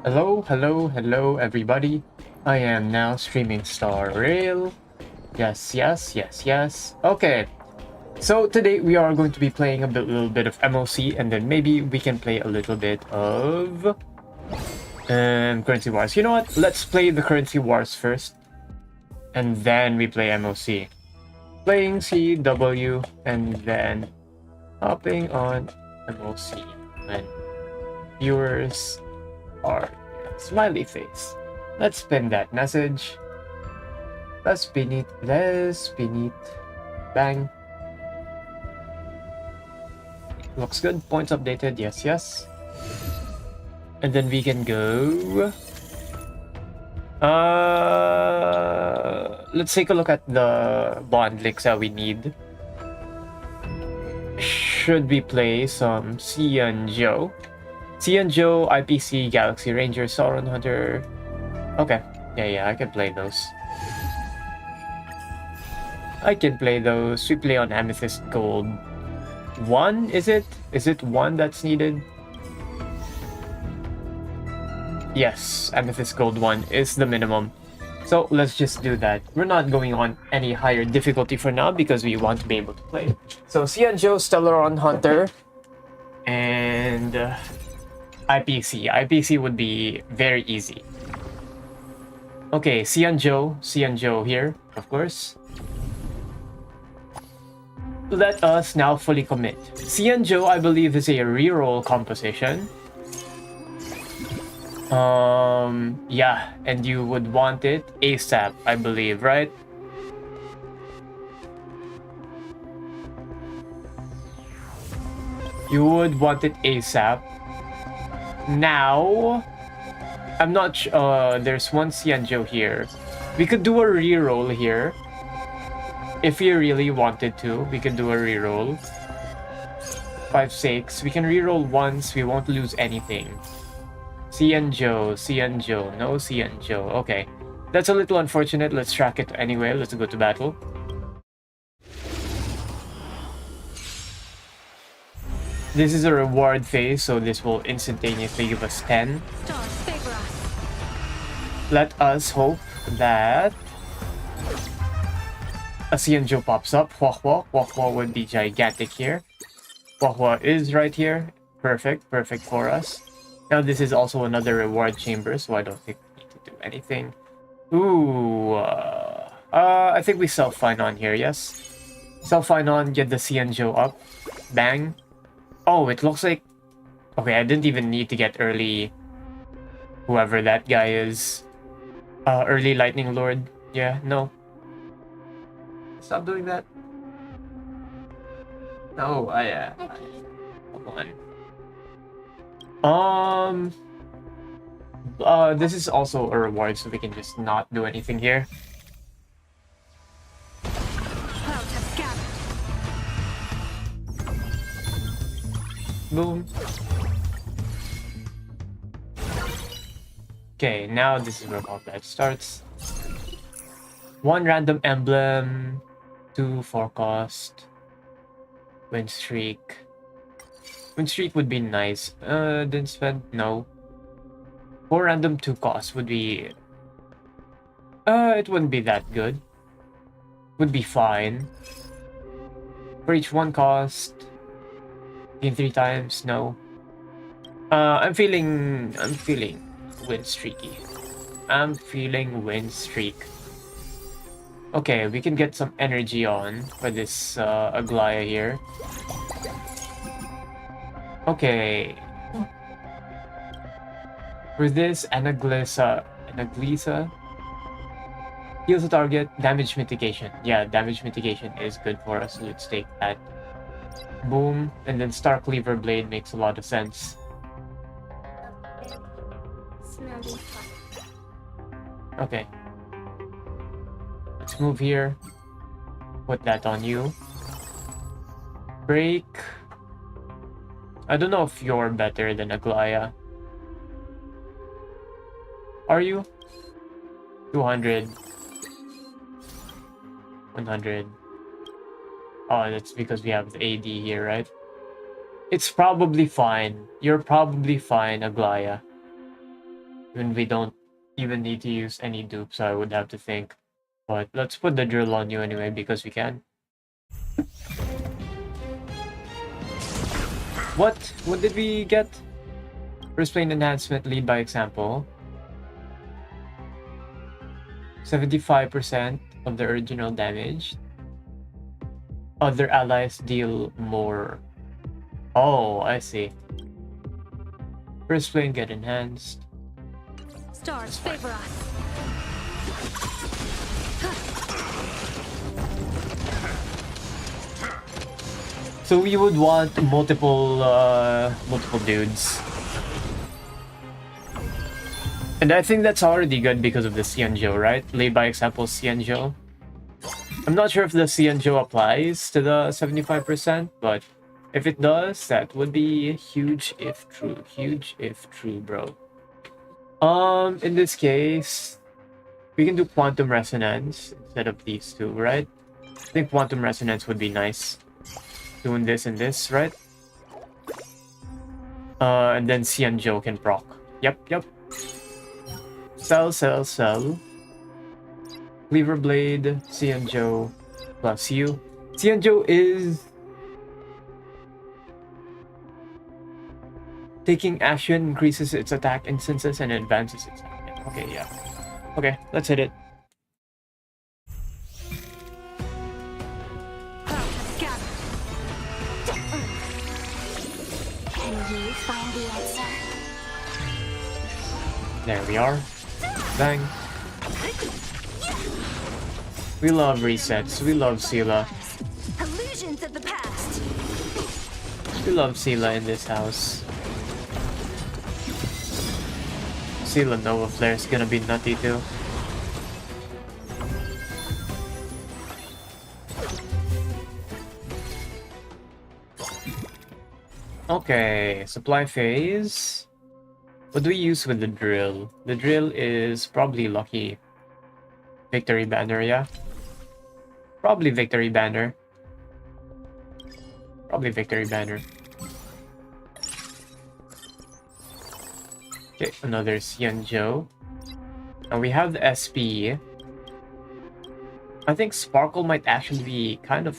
Hello, everybody. I am now streaming starrail. Yes. Okay, so today we are going to be playing little bit of MOC, and then maybe we can play a little bit of currency wars. You know what? Let's play the currency wars first, and then we play MOC. Playing CW, and then hopping on MOC when viewers are smiley face. Let's spin that message. Let's spin it. Bang. Looks good. Points updated. Yes. And then we can go. Let's take a look at the bond links that we need. Should we play some Xianzhou? Xianzhou, IPC, Galaxy Ranger, Sauron Hunter. Okay. Yeah, I can play those. We play on Amethyst Gold. 1, is it? Is it 1 that's needed? Yes, Amethyst Gold 1 is the minimum. So let's just do that. We're not going on any higher difficulty for now because we want to be able to play. So Xianzhou, Stellaron Hunter, and IPC. IPC would be very easy. Okay, Xianzhou here, of course. Let us now fully commit. Xianzhou, I believe, is a reroll composition. Yeah, and you would want it ASAP, I believe, right? You would want it ASAP. Now, I'm not sure. There's one Xianzhou here. We could do a reroll here. If we really wanted to, we can do a reroll. 5, 6. We can reroll once. We won't lose anything. Xianzhou. No Xianzhou. Okay. That's a little unfortunate. Let's track it anyway. Let's go to battle. This is a reward phase, so this will instantaneously give us 10. Let us hope that a Xianzhou pops up. Huohuo would be gigantic here. Huohuo is right here. Perfect for us. Now this is also another reward chamber, so I don't think we need to do anything. Ooh, I think we self-fine on here, yes? Self-fine on, get the Xianzhou up. Bang. Oh, it looks like... Okay, I didn't even need to get early... Whoever that guy is. Early Lightning Lord. Yeah, no. Stop doing that. No, come on. This is also a reward, so we can just not do anything here. Boom. Okay, now this is where combat starts. 1 random emblem, 2 forecast, win streak. Win streak would be nice. Didn't spend, no. 4 random 2 cost would be... it wouldn't be that good. Would be fine. For each 1 cost, gain 3 times, no. I'm feeling win streaky. I'm feeling win streak. Okay, we can get some energy on for this Aglaya here. Okay. For this Anaglisa heals the target, damage mitigation. Yeah, damage mitigation is good for us, so let's take that. Boom, and then Star Cleaver Blade makes a lot of sense. Okay. Let's move here. Put that on you. Break. I don't know if you're better than Aglaya. Are you? 200. 100. Oh, that's because we have the AD here, right? It's probably fine. You're probably fine, Aglaya. And we don't even need to use any dupes, so I would have to think. But let's put the drill on you anyway because we can. What? What did we get? First plane enhancement, lead by example. 75% of the original damage. Other allies deal more. Oh, I see. First plane get enhanced. Stars favor us. So we would want multiple dudes. And I think that's already good because of the Xianzhou, right? Lead by example Xianzhou. I'm not sure if the Xianzhou applies to the 75%, but if it does, that would be huge if true. Huge if true, bro. In this case, we can do quantum resonance instead of these two, right? I think quantum resonance would be nice. Doing this and this, right? And then Xianzhou can proc. Yep. Cell. Cleaver Blade, Xianzhou plus you. Xianzhou is taking action, increases its attack instances, and advances its attack. Okay, yeah. Okay, let's hit it. Can you find the answer? There we are. Bang. We love resets. We love Sela. Illusions of the past. We love Sela in this house. Sela Nova Flare is gonna be nutty too. Okay, supply phase. What do we use with the drill? The drill is probably lucky. Victory banner, yeah. Probably victory banner. Probably victory banner. Okay, another Xianzhou. And we have the SP. I think Sparkle might actually be kind of...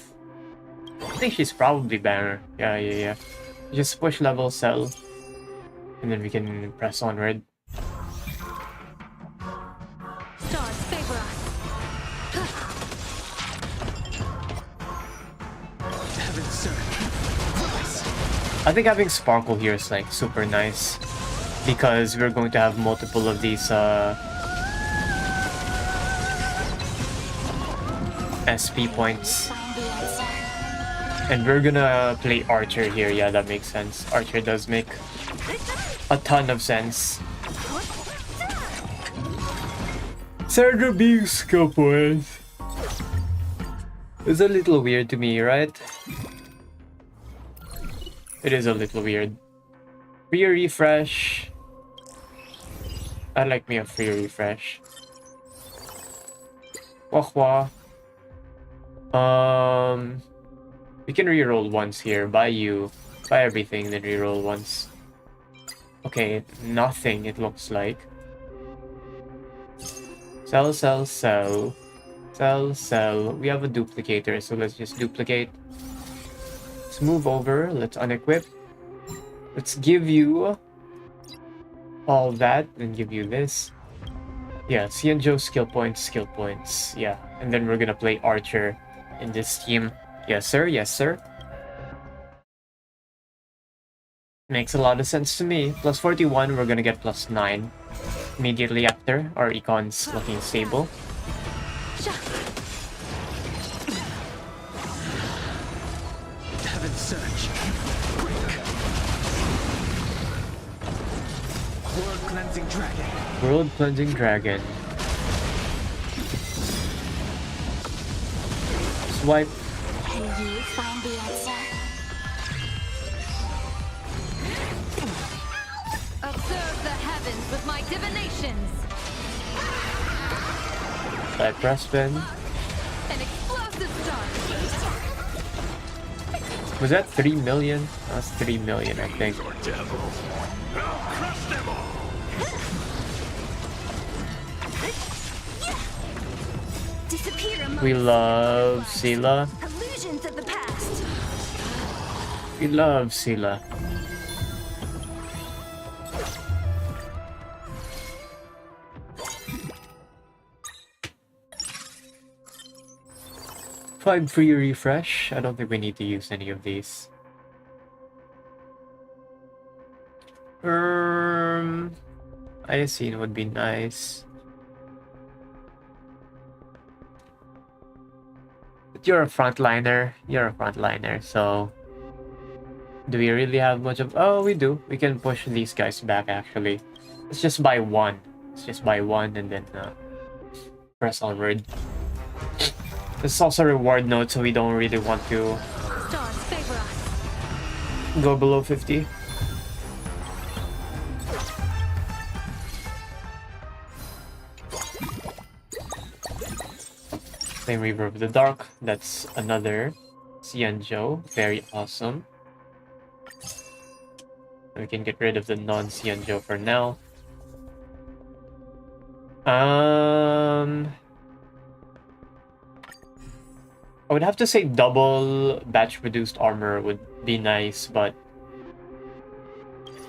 I think she's probably banner. Yeah. Just push level cell. And then we can press onward. Stars favor us. I think having Sparkle here is like super nice. Because we're going to have multiple of these SP points. And we're gonna play Archer here. Yeah, that makes sense. Archer does make a ton of sense. Sardra being skill points. It's a little weird to me, right? It is a little weird. Free refresh. I like me a free refresh. Huohuo. We can reroll once here. Buy you. Buy everything, then reroll once. Okay, nothing it looks like. Sell. We have a duplicator, so let's just duplicate. Let's move over. Let's unequip. Let's give you all that, and give you this. Yeah, Xianzhou skill points. Yeah, and then we're gonna play Archer in this team. Yes, sir. Makes a lot of sense to me. Plus 41, we're gonna get plus 9 immediately after. Our econ's looking stable. Heaven Surge. World Cleansing Dragon. World Cleansing Dragon. Swipe. Can you find the answer? Observe the heavens with my divinations. Swipe press spin. An explosive start. Was that 3 million? That's 3 million, I think. We love Sila. Illusions of the past. We love Sila. Five free refresh. I don't think we need to use any of these. Iocene would be nice. But you're a frontliner. You're a frontliner, so do we really have much of? Oh, we do. We can push these guys back actually. Let's just buy one. Let's just buy one and then press onward. This is also a reward node, so we don't really want to Stars favor us. go below 50. Flame Reaver of the Dark. That's another Xianzhou. Very awesome. We can get rid of the non-Xianzhou for now. I would have to say double batch produced armor would be nice, but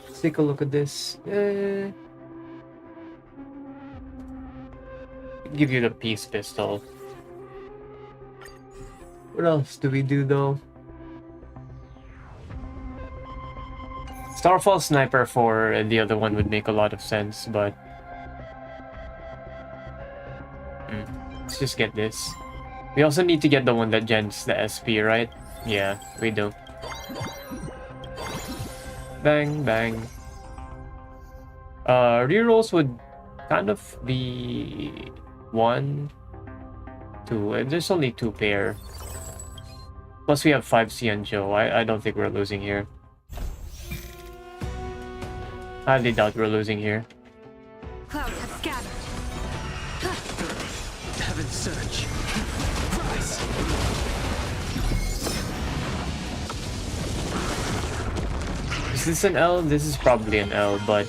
let's take a look at this. Give you the peace pistol. What else do we do though? Starfall Sniper for the other one would make a lot of sense, but let's just get this. We also need to get the one that gens the SP, right? Yeah, we do. Bang, bang. Rerolls would kind of be 1, 2, and there's only 2 pair. Plus we have 5 Xianzhou. I don't think we're losing here. I highly doubt we're losing here. Clouds have scattered. Heaven's surge. Rise. Is this an L? This is probably an L, but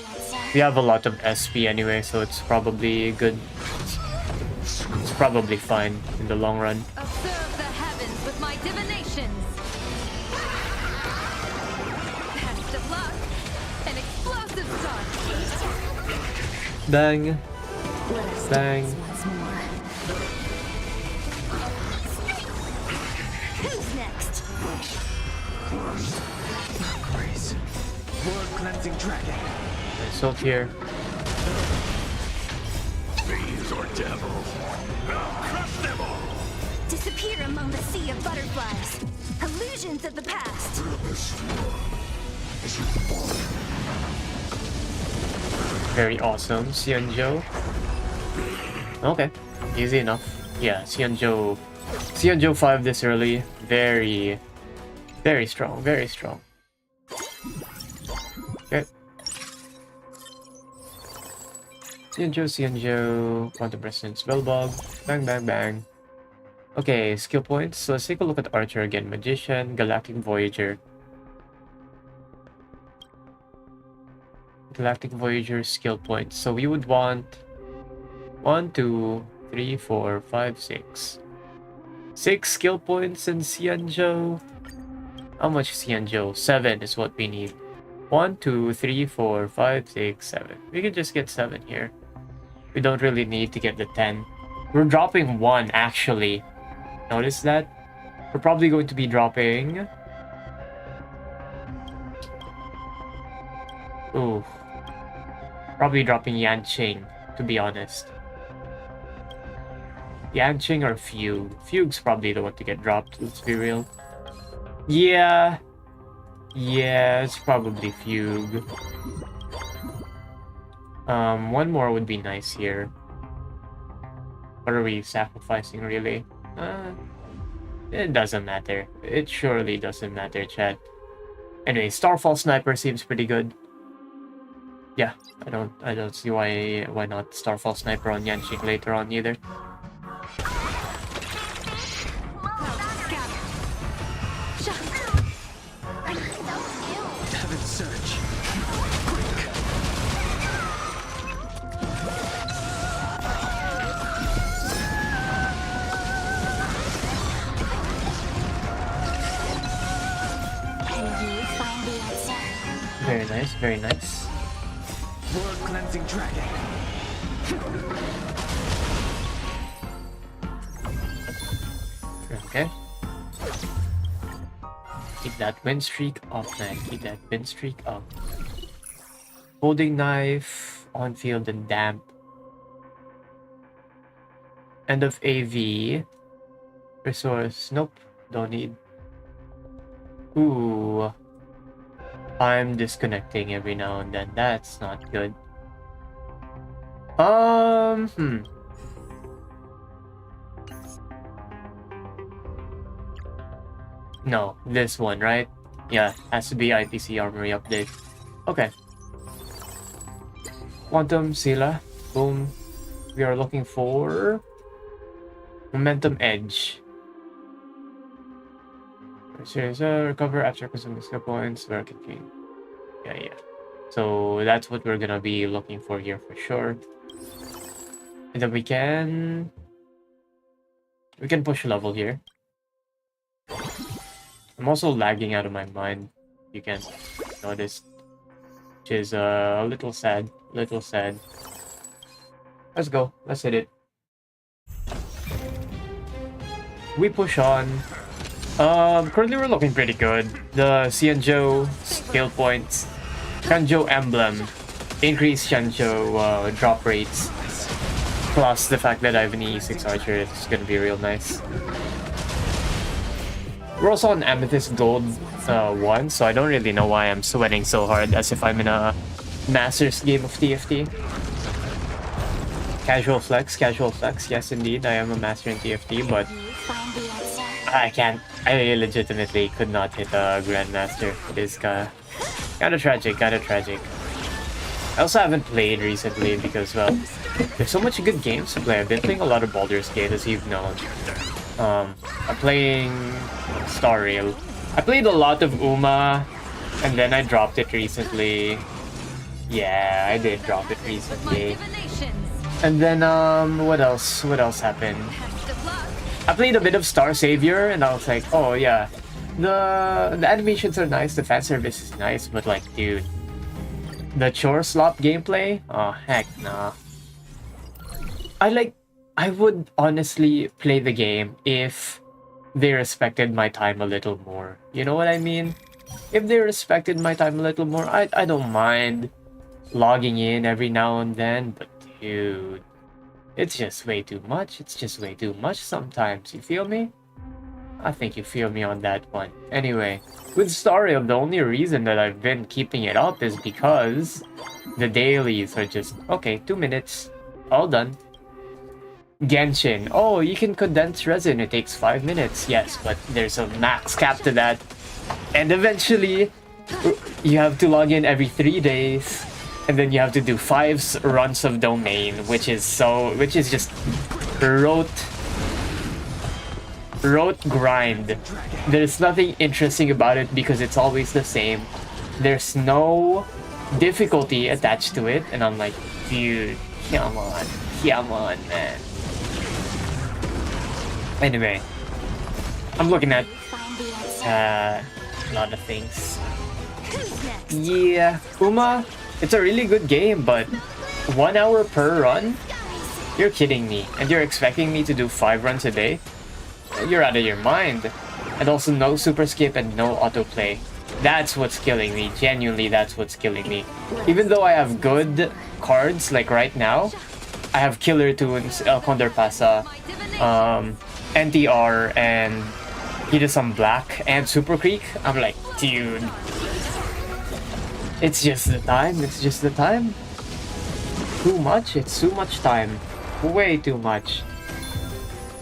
we have a lot of SP anyway, so it's probably good. It's probably fine in the long run. Observe the heavens with my divinations. Best of luck. An explosive start. Bang. Bang. Who's next? Grace. World cleansing dragon. So here. These are devils. Crush them all. Disappear among the sea of butterflies. Illusions of the past. Very awesome, Xianzhou. Okay, easy enough. Yeah, Xianzhou 5 this early. Very strong, very strong. Okay. Xianzhou, Quantum Resonance, Spellbog, bang, bang, bang. Okay, skill points. So let's take a look at Archer again. Magician, Galactic Voyager. Galactic Voyager skill points. So we would want 1, 2, 3, 4, 5, 6. 6 skill points in Xianzhou. How much Xianzhou? 7 is what we need. 1, 2, 3, 4, 5, 6, 7. We can just get 7 here. We don't really need to get the 10. We're dropping 1 actually. Notice that? We're probably going to be dropping... Ooh. Probably dropping Yanqing, to be honest. Yanqing or Fugue? Fugue's probably the one to get dropped, let's be real. Yeah. Yeah, it's probably Fugue. One more would be nice here. What are we sacrificing, really? It doesn't matter. It surely doesn't matter, chat. Anyway, Starfall Sniper seems pretty good. Yeah, I don't see why not Starfall Sniper on Yanqing later on either. Heaven's surge. nice, very nice. World cleansing dragon. Okay. Keep that win streak up, man. Keep that win streak up. Holding knife, on field and damp. End of AV. Resource, nope, don't need. Ooh. I'm disconnecting every now and then. That's not good. No, this one, right? Yeah, has to be IPC Armory update. Okay. Quantum Sila. Boom. We are looking for Momentum Edge. Recover after consuming skill points. Where can gain? Yeah. So that's what we're gonna be looking for here for sure. And then we can push level here. I'm also lagging out of my mind. You can notice, which is a little sad. Let's go. Let's hit it. We push on. Currently we're looking pretty good. The Xianzhou skill points, Xianzhou emblem, increased Xianzhou drop rates, plus the fact that I have an E6 archer is gonna be real nice. We're also on Amethyst Gold 1, so I don't really know why I'm sweating so hard as if I'm in a Masters game of TFT. Casual flex, yes indeed, I am a master in TFT, but I can't. I legitimately could not hit a Grandmaster. It is kinda tragic, I also haven't played recently because, well, there's so much good games to play. I've been playing a lot of Baldur's Gate, as you've known. I'm playing Starrail. I played a lot of Uma, and then I dropped it recently. Yeah, I did drop it recently. And then, what else happened? I played a bit of Star Savior, and I was like, oh yeah, the animations are nice, the fan service is nice, but like, dude, the chore slop gameplay? Oh, heck nah. I would honestly play the game if they respected my time a little more. You know what I mean? If they respected my time a little more, I don't mind logging in every now and then, but dude, it's just way too much. It's just way too much sometimes. You feel me? I think you feel me on that one. Anyway, with Starrail, the only reason that I've been keeping it up is because the dailies are just, okay, 2 minutes, all done. Genshin, oh, you can condense resin, it takes 5 minutes. Yes, but there's a max cap to that. And eventually, you have to log in every 3 days. And then you have to do 5 runs of domain, which is just rote grind. There's nothing interesting about it because it's always the same. There's no difficulty attached to it, and I'm like, dude, come on, man. Anyway, I'm looking at a lot of things. Yeah, Uma, it's a really good game, but 1 hour per run? You're kidding me. And you're expecting me to do 5 runs a day? You're out of your mind. And also no super skip and no autoplay. That's what's killing me. Genuinely, that's what's killing me. Even though I have good cards, like right now, I have Killer Tunes, El Condor Pasa, NTR, and Hidesum Black, and Super Creek. I'm like, dude, it's just the time. Too much? It's too much time. Way too much.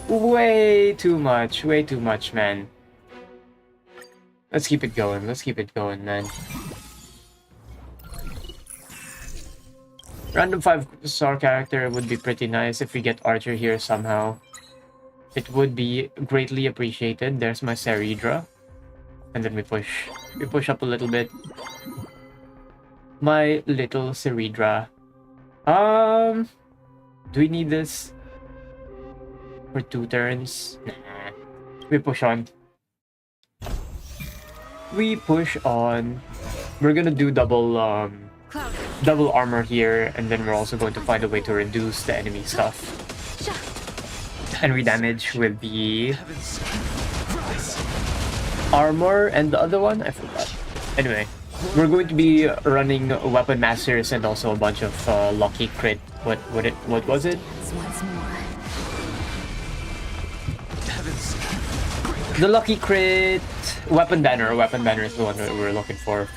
Way too much, man. Let's keep it going, man. Random 5-star character would be pretty nice if we get Archer here somehow. It would be greatly appreciated. There's my Seridra. And then we push up a little bit. My little Seridra. Do we need this for 2 turns? Nah. We push on. we're gonna do double Cloud. double armor here, and then we're also going to find a way to reduce the enemy stuff and redamage with the Heavens. Rise. armor and the other one I forgot. Anyway, we're going to be running weapon masters and also a bunch of lucky crit. What was it? Once more. Heavens. The lucky crit weapon banner. Weapon banner is the one that we're looking for.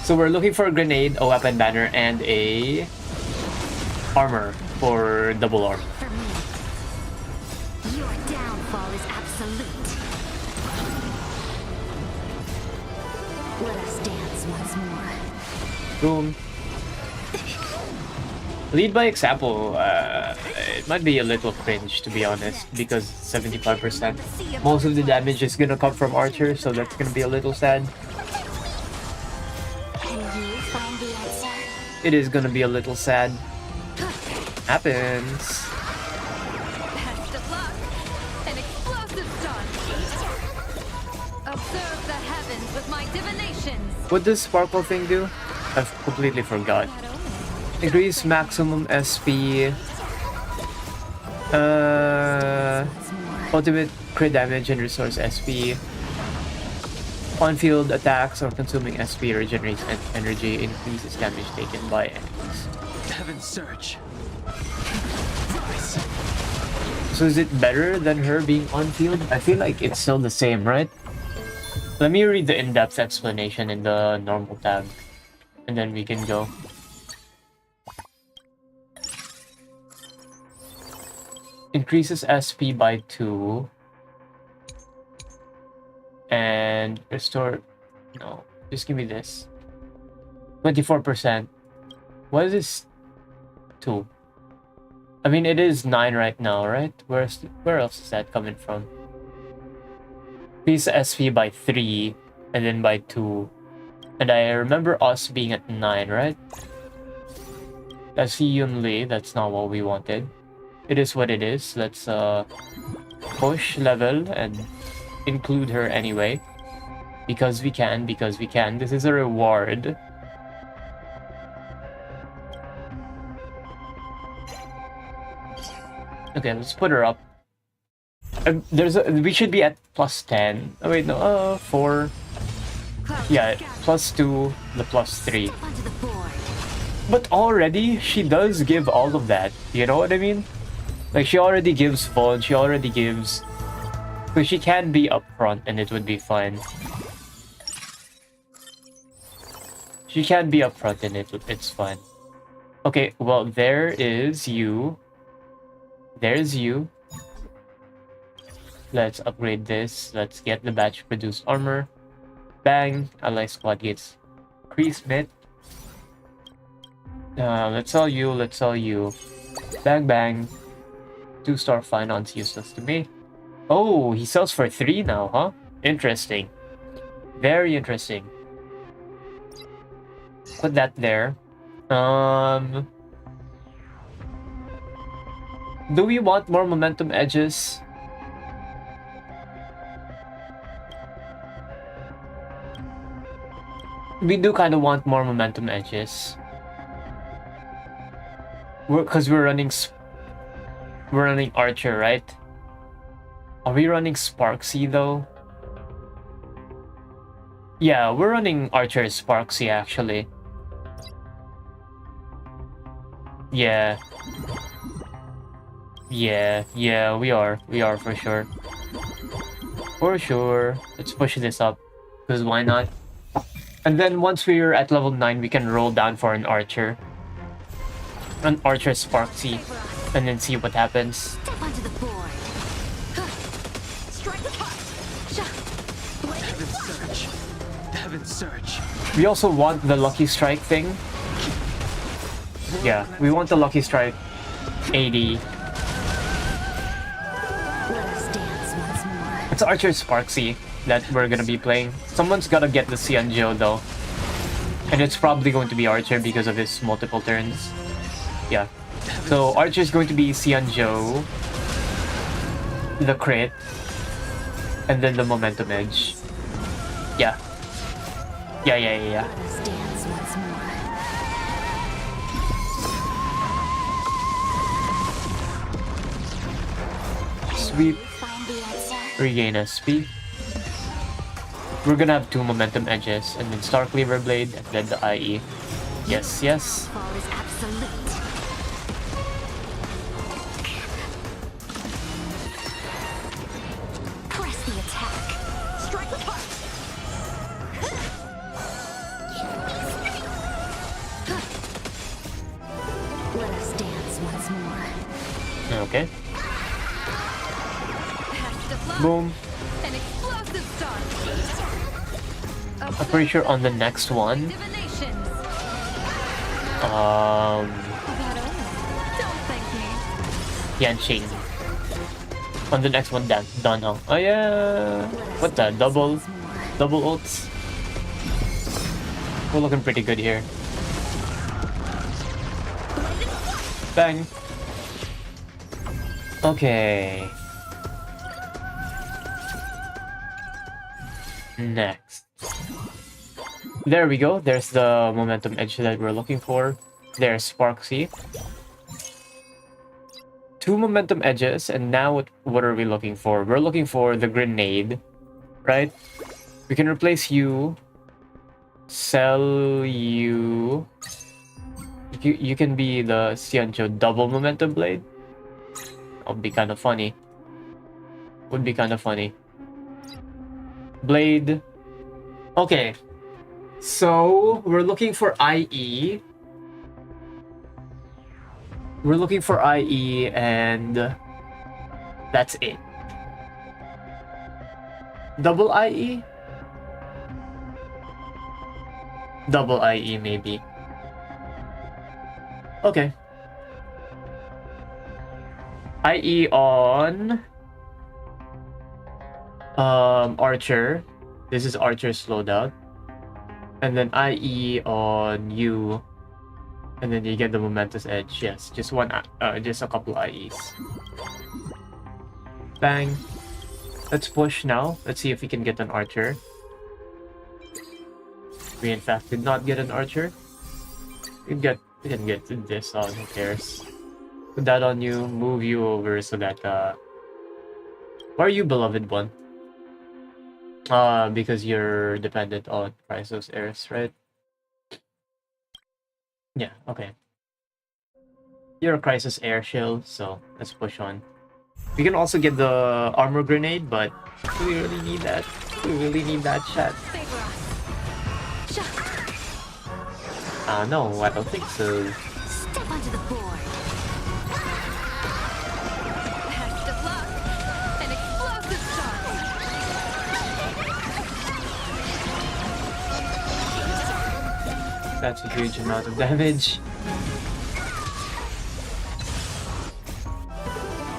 So we're looking for a grenade, a weapon banner, and a armor for double armor. For me, your downfall is absolute. Let us dance once more. Boom. Lead by example. It might be a little cringe, to be honest, because 75%. Most of the damage is gonna come from Archer, so that's gonna be a little sad. Can you find the answer? It is gonna be a little sad. Happens. Best of luck. An explosive start. Observe the heavens with my divinations. What does Sparkle thing do? I've completely forgot. Increase maximum SP. Ultimate crit damage and resource SP. On-field attacks or consuming SP regenerates energy, increases damage taken by enemies. Heavens surge. Rise. So is it better than her being on-field? I feel like it's still the same, right? Let me read the in-depth explanation in the normal tab, and then we can go. Increases SP by 2. And restore... No, just give me this. 24%. What is this? 2. I mean, it is 9 right now, right? Where else is that coming from? Increase SP by 3, and then by 2. And I remember us being at 9, right? That's Yun Li, that's not what we wanted. It is what it is. Let's push level and include her anyway. Because we can. This is a reward. Okay, let's put her up. We should be at plus 10. Oh wait, no, 4. Yeah, plus 2, the plus 3. Step onto the board. But already, she does give all of that. You know what I mean? Like, she already gives full, she already gives... So she can be up front and it would be fine. She can be up front and it's fine. Okay, well, there is you. There's you. Let's upgrade this. Let's get the batch produced armor. Bang! Ally squad gets increased mid. Let's sell you, let's sell you. Bang bang. 2-star finance useless to me. Oh, he sells for 3 now, huh? Interesting. Very interesting. Put that there. Do we want more momentum edges? We do kind of want more momentum edges. Because we're running Archer, right? Are we running Sparksy though? Yeah, we're running Archer Sparksy actually. Yeah. Yeah, we are for sure. For sure. Let's push this up. Because why not? And then once we're at level 9, we can roll down for an Archer. An Archer Sparksy. And then see what happens. Step onto the board. Strike apart. Heavens surge. Heavens surge. We also want the Lucky Strike thing. Yeah, we want the Lucky Strike 80. Let us dance once more. It's Archer Sparksy that we're gonna be playing. Someone's gotta get the Xianzhou though. And it's probably going to be Archer because of his multiple turns. Yeah. So Archer's going to be Xianzhou, the crit, and then the momentum edge. Yeah. Yeah, yeah, yeah, yeah. Let us dance once more. Sweep, Find the answer. regain SP. We're gonna have 2 momentum edges, and then Star Cleaver Blade, and then the IE. Yes, yes. Fall is absolute. Press the attack. Strike apart. Let us dance once more. Okay. Best of luck. Boom. An explosive start. I'm pretty sure on the next one, Divinations. um, About omen. Don't thank me. Yanqing. On the next one, done, huh? Oh yeah. What the double ults? We're looking pretty good here. Bang. Okay. Next. There we go. There's the momentum edge that we're looking for. There's Sparksy. 2 momentum edges, and now what are we looking for? We're looking for the grenade, right? We can replace you, sell you. You can be the Xianzhou double momentum blade. That'll be kind of funny. Would be kind of funny. Blade. Okay. So we're looking for IE. We're looking for IE, and that's it. Double IE? Double IE, maybe. Okay. IE on Archer. This is Archer's loadout. And then IE on you. And then you get the momentous edge. Yes, just just a couple IEs. Bang. Let's push now. Let's see if we can get an Archer. We in fact did not get an Archer. We can get this on, who cares? Put that on you, move you over so that why are you beloved one? Because you're dependent on Chrysos heirs, right? Yeah, okay. You're a Crisis Air Shield, so let's push on. We can also get the armor grenade, but do we really need that? Do we really need that chat? Favor us. No, I don't think so. Step onto the board. Best of luck. An explosive start. That's a huge amount of damage.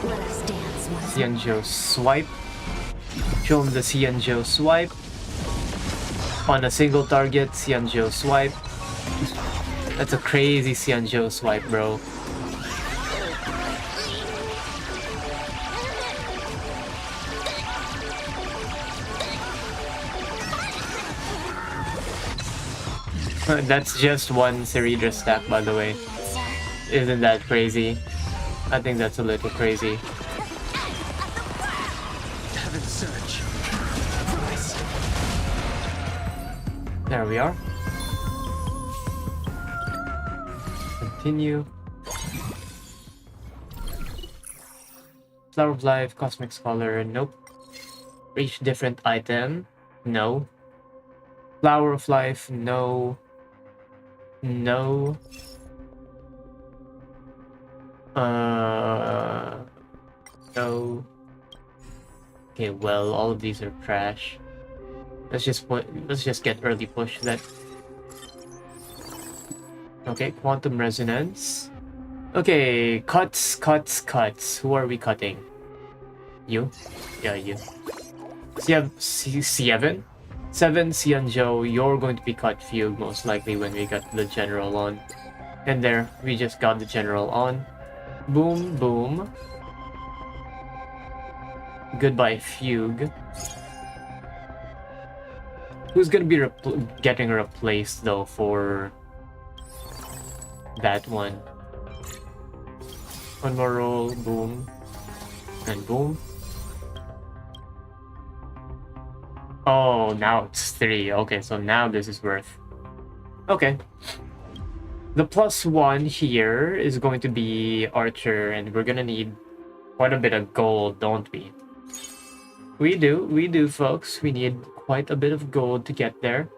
Let us dance once. Xianzhou swipe. Show him the Xianzhou swipe. On a single target, Xianzhou swipe. That's a crazy Xianzhou swipe, bro. That's just one Ceridra stack, by the way. Isn't that crazy? I think that's a little crazy. Heaven's Surge. Rise. There we are. Continue. Flower of Life, Cosmic Scholar, nope. Reach different item, no. Flower of Life, no. No. No. Okay, well, all of these are trash. Let's just get early push then. Okay, Quantum Resonance. Okay, cuts. Who are we cutting? You? Yeah, you. Seven? 7 Xianzhou, you're going to be cut Fugue most likely when we got the General on. And there, we just got the General on. Boom, boom. Goodbye, Fugue. Who's gonna be getting replaced though for that one? One more roll, boom, and boom. Oh, now it's 3. Okay, so now this is worth. Okay. The +1 here is going to be Archer, and we're gonna need quite a bit of gold, don't we? We do, folks. We need quite a bit of gold to get there.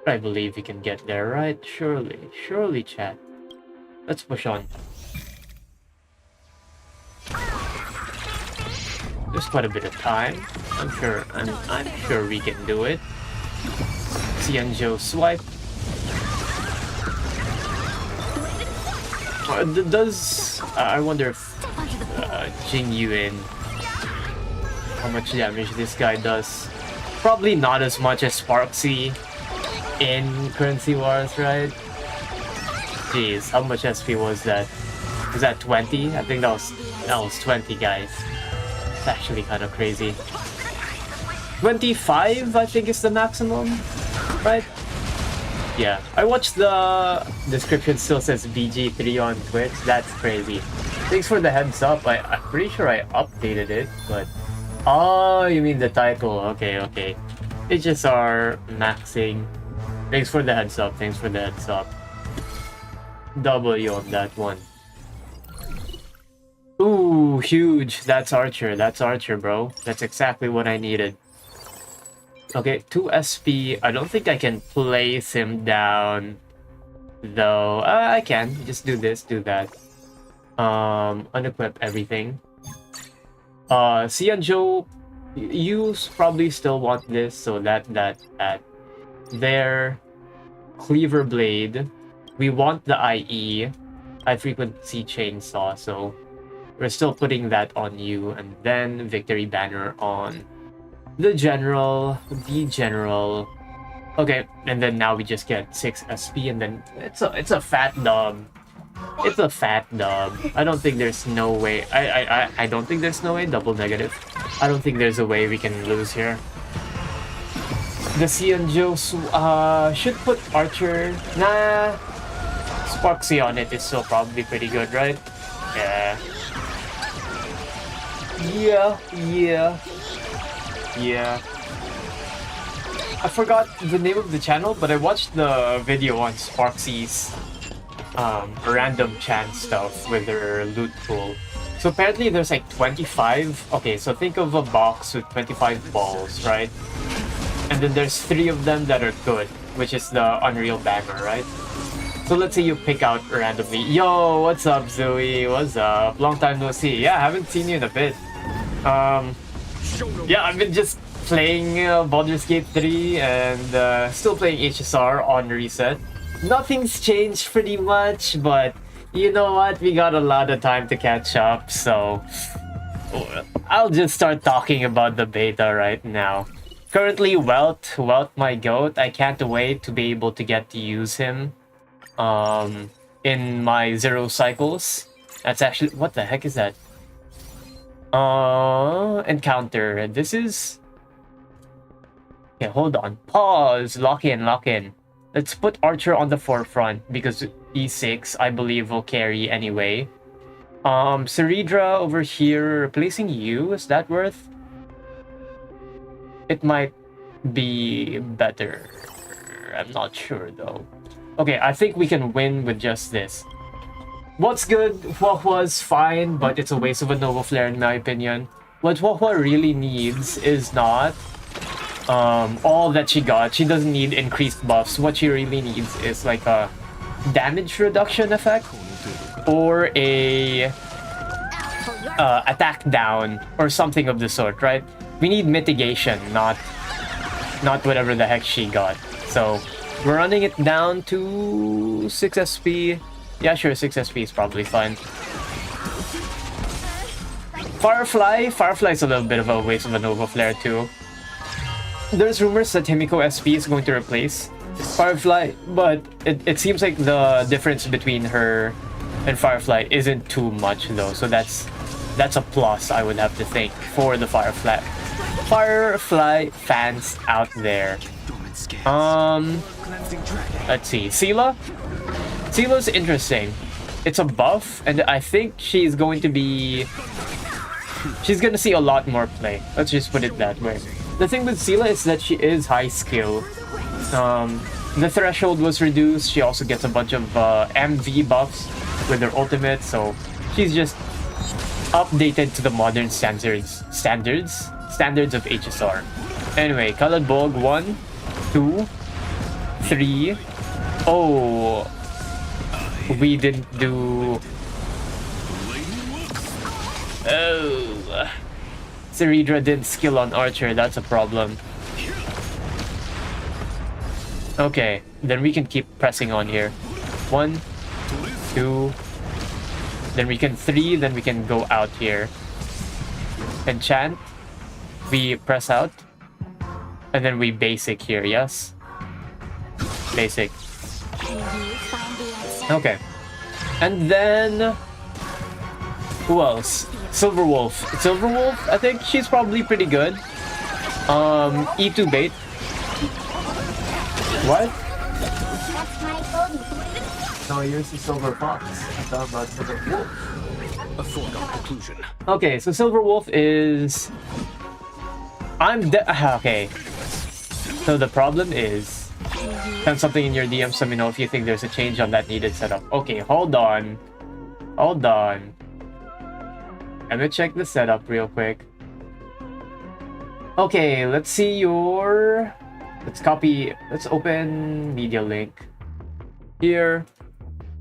I believe we can get there, right? Surely, chat. Let's push on. There's quite a bit of time. I'm sure we can do it. Xianzhou swipe. I wonder if Jing Yuan, how much damage this guy does? Probably not as much as Sparksy in Currency Wars, right? Jeez, how much SP was that? Was that 20? I think that was 20, guys. It's actually kind of crazy. 25, I think, is the maximum, right? Yeah, I watched the description, still says BG3 on Twitch. That's crazy. Thanks for the heads up. I'm pretty sure I updated it, but... Oh, you mean the title. Okay. It's are maxing. Thanks for the heads up. W on that one. Ooh, huge. That's Archer, bro. That's exactly what I needed. Okay, 2 SP. I don't think I can place him down, though. I can. Just do this, do that. Unequip everything. Xianzhou, you probably still want this, so that. There. Cleaver Blade. We want the IE, High Frequency Chainsaw, so we're still putting that on you, and then Victory Banner on the general. Okay, and then now we just get 6 SP, and then it's a fat dub. It's a fat dub. I don't think there's no way. I don't think there's no way. Double negative. I don't think there's a way we can lose here. The Xianzhou should put Archer. Nah, Sparksy on it is still probably pretty good, right? Yeah. I forgot the name of the channel, but I watched the video on Sparksy's random chance stuff with her loot pool. So apparently there's like 25. Okay, so think of a box with 25 balls, right? And then there's 3 of them that are good, which is the Unreal Banger, right? So let's say you pick out randomly. Yo, what's up, Zoe? What's up? Long time no see. Yeah, I haven't seen you in a bit. Yeah, I've been just playing Baldur's Gate 3 and still playing HSR on reset. Nothing's changed pretty much, but you know what? We got a lot of time to catch up, so I'll just start talking about the beta right now. Currently, Welt my goat. I can't wait to be able to get to use him in my 0 cycles. That's actually... What the heck is that? Encounter. This is... Okay, hold on. Pause. Lock in. Let's put Archer on the forefront because E6, I believe, will carry anyway. Ceridra over here replacing you. Is that worth? It might be better. I'm not sure though. Okay, I think we can win with just this. What's good? Huohuo's fine, but it's a waste of a Nova Flare in my opinion. What Huohuo really needs is not all that she got. She doesn't need increased buffs. What she really needs is like a damage reduction effect or a attack down or something of the sort, right? We need mitigation, not whatever the heck she got. So we're running it down to 6 SP. Yeah, sure, 6 SP is probably fine. Firefly's a little bit of a waste of a Nova Flare too. There's rumors that Himiko SP is going to replace Firefly, but it seems like the difference between her and Firefly isn't too much though, so that's a plus, I would have to think, for the Firefly. Firefly fans out there. Dormant scales. Cleansing dragon. Let's see. Seela? Seela's interesting. It's a buff, and I think she's going to be... She's gonna see a lot more play. Let's just put it that way. The thing with Seela is that she is high skill. The threshold was reduced. She also gets a bunch of MV buffs with her ultimate, so she's just updated to the modern standards of HSR. Anyway, Colored Bulg 1, 2, 3. Oh, we didn't do. Oh, Ceridra didn't skill on Archer. That's a problem. Okay, then we can keep pressing on here. 1, 2. Then we can 3. Then we can go out here. Enchant. We press out. And then we basic here, yes? Basic. Okay. And then... Who else? Silverwolf. Silverwolf, I think she's probably pretty good. E2 bait. What? No, yours is Silver Fox. I thought about Silver Wolf. A foregone conclusion. Okay, so Silver Wolf is... Okay. So the problem is... Send something in your DMs, let me know if you think there's a change on that needed setup. Okay, hold on. Hold on. Let me check the setup real quick. Okay, let's see your... Let's copy... Let's open media link. Here.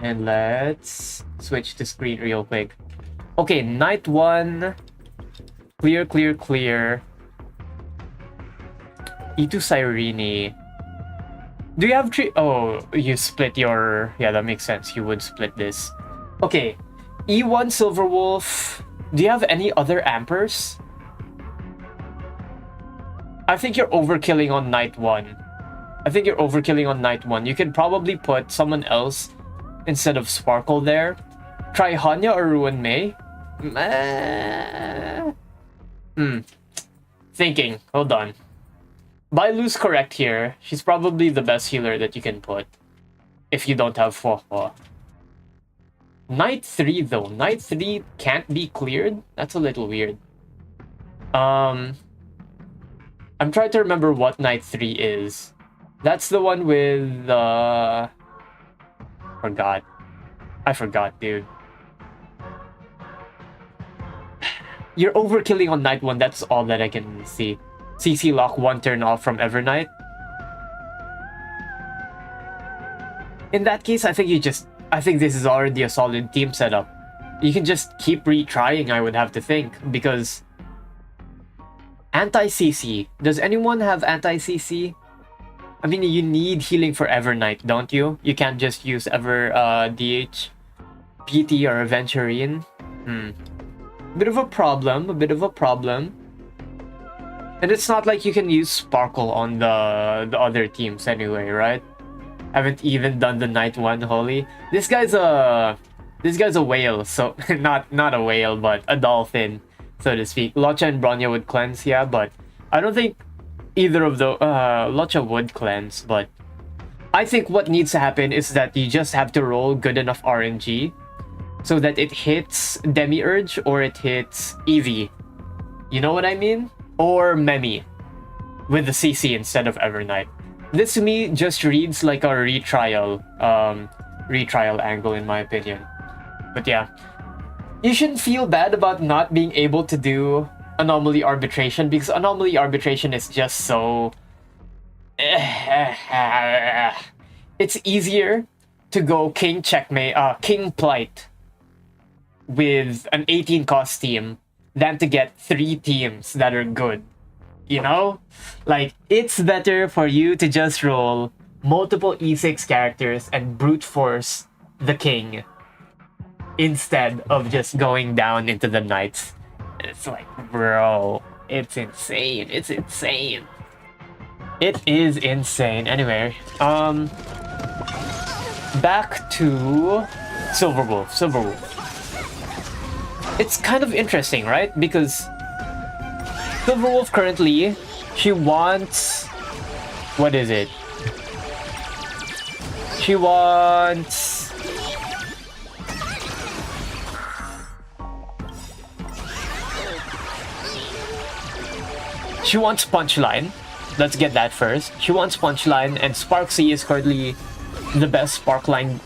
And let's switch to screen real quick. Okay, night 1. Clear, clear, clear. E2 Cyrene. Do you have Oh, you split your... Yeah, that makes sense. You would split this. Okay. E1 Silverwolf. Do you have any other Ampers? I think you're overkilling on night 1. I think you're overkilling on night 1. You can probably put someone else instead of Sparkle there. Try Hanya or Ruin Mei. Thinking. Hold on. Bailu's correct here. She's probably the best healer that you can put. If you don't have huohuo. Night 3 though. Night 3 can't be cleared? That's a little weird. I'm trying to remember what Night 3 is. That's the one with Forgot. I forgot, dude. You're overkilling on Night 1, that's all that I can see. CC lock 1 turn off from Evernight. In that case, I think this is already a solid team setup. You can just keep retrying, I would have to think, because anti-CC. Does anyone have anti-CC? I mean, you need healing for Evernight, don't you? You can't just use DH, PT, or Aventurine. Bit of a problem. And it's not like you can use Sparkle on the other teams anyway, right? Haven't even done the night 1, holy. This guy's a whale, so not a whale, but a dolphin, so to speak. Locha and Bronya would cleanse, yeah, but I don't think either of the Locha would cleanse, but I think what needs to happen is that you just have to roll good enough RNG so that it hits Demiurge or it hits Eevee. You know what I mean? Or Memi with the CC instead of Evernight. This to me just reads like a retrial angle in my opinion. But yeah, you shouldn't feel bad about not being able to do Anomaly Arbitration, because Anomaly Arbitration is just so... It's easier to go King Checkmate, King Plight with an 18 cost team than to get 3 teams that are good. You know? Like, it's better for you to just roll multiple E6 characters and brute force the king instead of just going down into the knights. It's like, bro, it's insane. It's insane. It is insane. Anyway, back to Silverwolf. It's kind of interesting, right? Because Silverwolf currently, she wants... What is it? She wants... She wants Punchline. Let's get that first. She wants Punchline, and Sparksy is currently the best punchline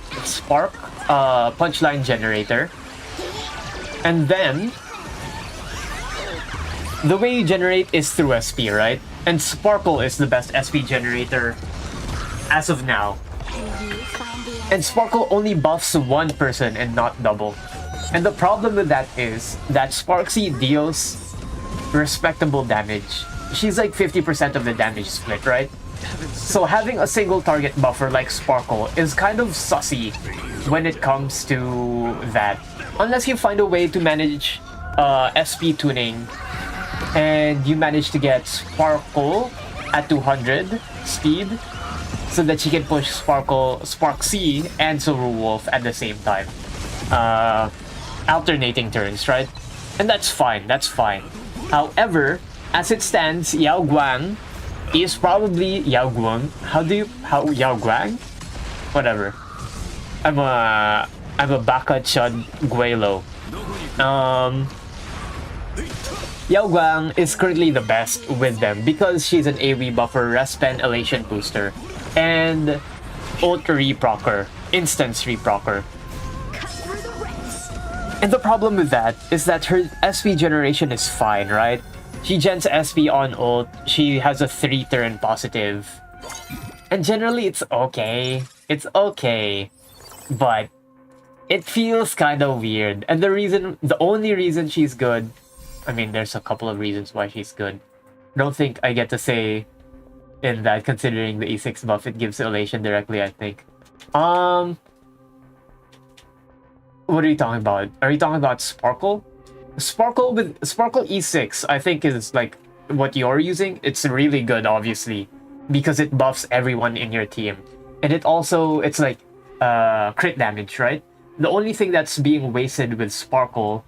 generator. And then the way you generate is through SP, right? And Sparkle is the best SP generator as of now. And Sparkle only buffs one person and not double. And the problem with that is that Sparksy deals respectable damage. She's like 50% of the damage split, right? So having a single target buffer like Sparkle is kind of sussy when it comes to that. Unless you find a way to manage SP tuning and you manage to get Sparkle at 200 speed so that she can push Sparksy and Silverwolf at the same time. Alternating turns, right? And that's fine, that's fine. However, as it stands, Yao Guang is probably Yao Guang? Whatever. I'm a Baka Chud Guelo. Yao Guang is currently the best with them because she's an AoE buffer, Respen Elation Booster, and Ult Reprocker, Instance Reprocker. And the problem with that is that her SP generation is fine, right? She gens SP on ult, she has a 3-turn positive. And generally it's okay. It's okay. But it feels kind of weird. And the only reason she's good, I mean, there's a couple of reasons why she's good. I don't think I get to say in that, considering the E6 buff, it gives elation directly, I think. What are you talking about? Are you talking about Sparkle? Sparkle E6, I think, is like what you're using. It's really good, obviously, because it buffs everyone in your team. And it's like crit damage, right? The only thing that's being wasted with Sparkle,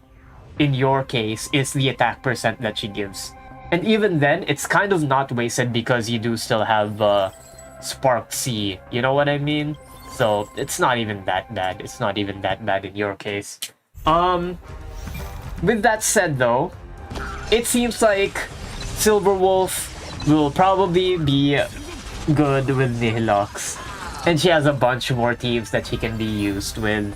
in your case, is the attack percent that she gives. And even then, it's kind of not wasted because you do still have Sparksy. You know what I mean? So it's not even that bad. It's not even that bad in your case. With that said, though, it seems like Silverwolf will probably be good with Nihilux. And she has a bunch more teams that she can be used with.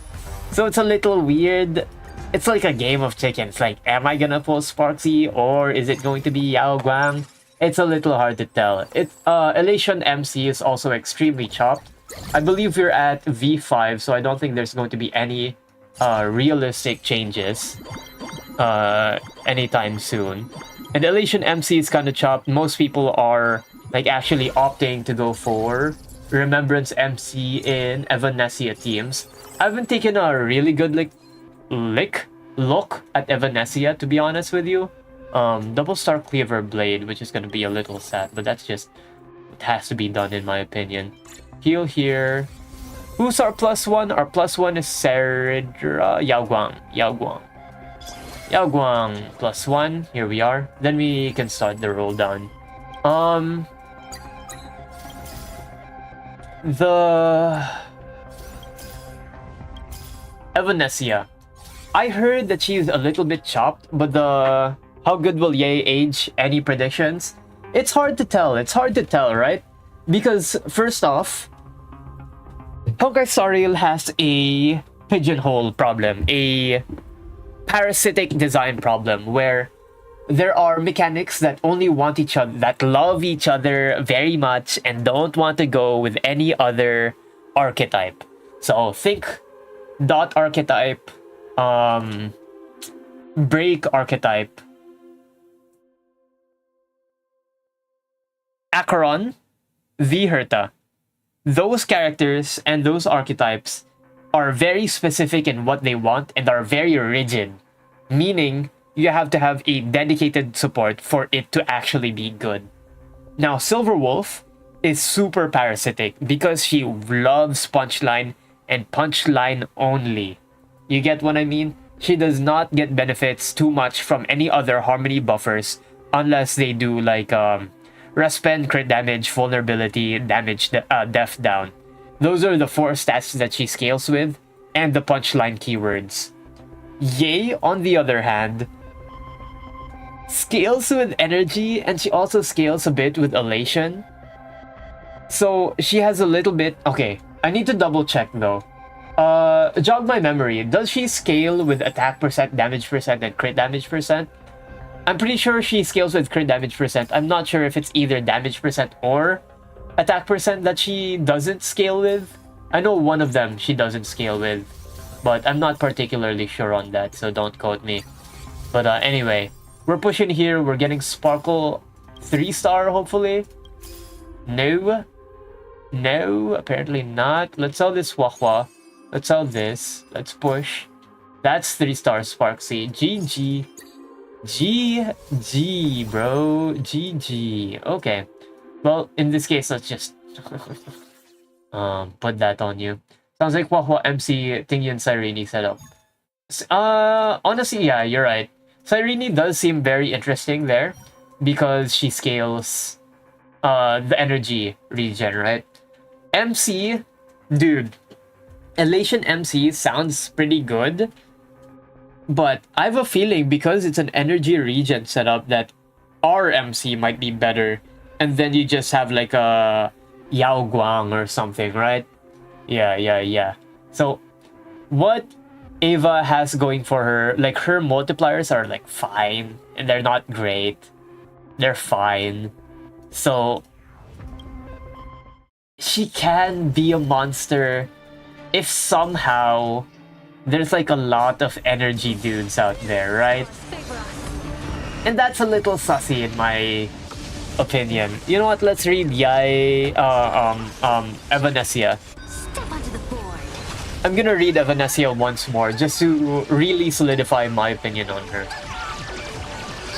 So it's a little weird. It's like a game of chicken. It's like, am I gonna pull Sparksy or is it going to be Yao Guang? It's a little hard to tell. Elation MC is also extremely chopped. I believe we're at V5, so I don't think there's going to be any realistic changes anytime soon. And Elation MC is kind of chopped. Most people are like actually opting to go for Remembrance MC in Evanescence teams. I haven't taken a really good look at Evanescence, to be honest with you. Double Star Cleaver Blade, which is going to be a little sad, but that's just, it has to be done in my opinion. Heal here. Who's our +1? Our +1 is Yao Guang. Yao Guang +1. Here we are. Then we can start the roll down. The Evanescence. I heard that she's a little bit chopped, but how good will Ye age? Any predictions? It's hard to tell. It's hard to tell, right? Because first off, Honkai Star Rail has a pigeonhole problem, a parasitic design problem, where there are mechanics that only want each other, that love each other very much and don't want to go with any other archetype. So think dot archetype, break archetype, Acheron, the Herta. Those characters and those archetypes are very specific in what they want and are very rigid, meaning you have to have a dedicated support for it to actually be good. Now, Silverwolf is super parasitic because she loves punchline and punchline only. You get what I mean? She does not get benefits too much from any other harmony buffers unless they do like respend, crit damage, vulnerability, damage, death down. Those are the 4 stats that she scales with, and the punchline keywords. Yay, on the other hand, scales with energy, and she also scales a bit with elation. So she has a little bit. Okay, I need to double check though. Jog my memory. Does she scale with attack percent, damage percent, and crit damage percent? I'm pretty sure she scales with crit damage percent. I'm not sure if it's either damage percent or attack percent that she doesn't scale with. I know one of them she doesn't scale with, but I'm not particularly sure on that, so don't quote me. But anyway, we're pushing here. We're getting Sparkle 3-star, hopefully. No, apparently not. Let's sell this huohuo. Let's sell this. Let's push. That's 3-star Sparksy. GG. GG, bro. GG. Okay. Well, in this case, let's just put that on you. Sounds like huohuo MC Tingyi and Cyrene setup. Honestly, yeah, you're right. Cyrene does seem very interesting there because she scales the energy regen, right? MC, dude, Elation MC sounds pretty good, but I have a feeling because it's an energy regen setup that our MC might be better, and then you just have like a Yao Guang or something, right? Yeah. So what Ava has going for her, like her multipliers are like fine, and they're not great. They're fine. So she can be a monster if somehow there's like a lot of energy dudes out there, right? And that's a little sussy in my opinion. You know what? Let's read Evanesia. Step onto the board. I'm gonna read Evanesia once more just to really solidify my opinion on her.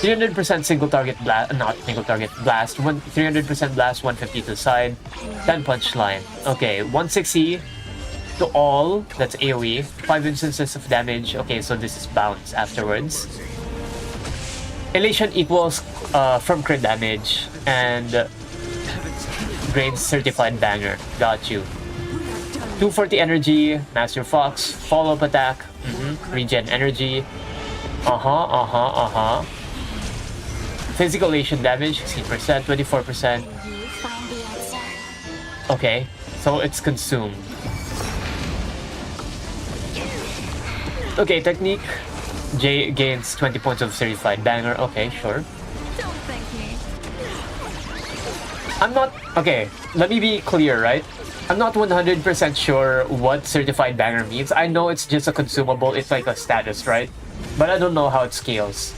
300% single target blast, not single target blast, 300% blast, 150 to the side, 10 punch line. Okay, 160 to all, that's AoE, 5 instances of damage. Okay, so this is bounce afterwards. Elation equals from crit damage, and grades certified banger. Got you. 240 energy, Master Fox, follow-up attack, regen energy. Physical elation damage, 16%, 24%. You find the answer. Okay, so it's consumed. Okay, technique. J gains 20 points of certified banger. Okay, sure. Don't thank me. I'm not... Okay, let me be clear, right? I'm not 100% sure what certified banger means. I know it's just a consumable. It's like a status, right? But I don't know how it scales.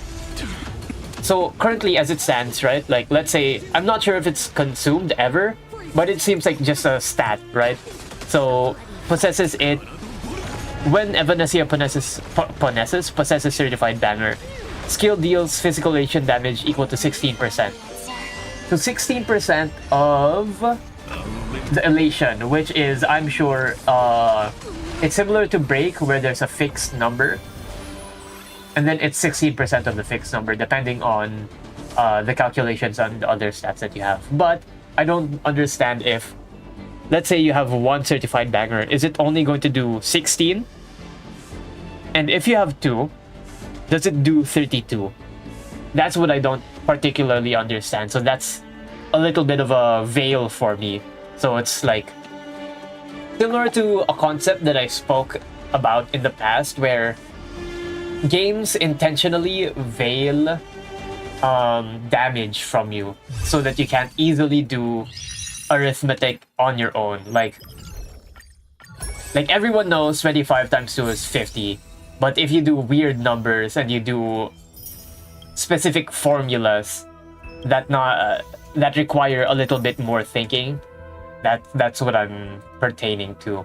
So currently as it stands, right? Like, let's say... I'm not sure if it's consumed ever, but it seems like just a stat, right? So, possesses it... When Evanesia possesses certified banger, skill deals physical elation damage equal to 16%. So 16% of the elation, which is, I'm sure, it's similar to break where there's a fixed number, and then it's 16% of the fixed number depending on the calculations on the other stats that you have. But I don't understand if, let's say you have one certified banger, is it only going to do 16? And if you have 2, does it do 32? That's what I don't particularly understand. So that's a little bit of a veil for me. So it's like similar to a concept that I spoke about in the past where games intentionally veil damage from you so that you can't easily do arithmetic on your own. Like everyone knows 25 times 2 is 50. But if you do weird numbers and you do specific formulas that require a little bit more thinking, that's what I'm pertaining to.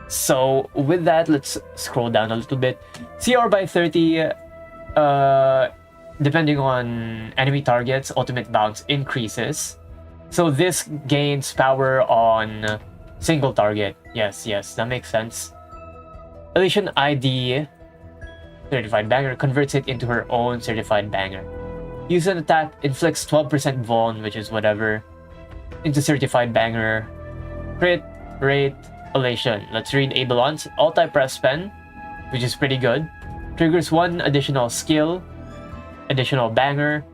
So with that, let's scroll down a little bit. CR by 30, depending on enemy targets, ultimate bounce increases. So this gains power on single target. Yes, that makes sense. Elation ID certified banger converts it into her own certified banger. Use an attack, inflicts 12% vuln, which is whatever, into certified banger. Crit, rate, elation. Let's read Abelon's. Multi-press pen, which is pretty good. Triggers 1 additional skill, additional banger.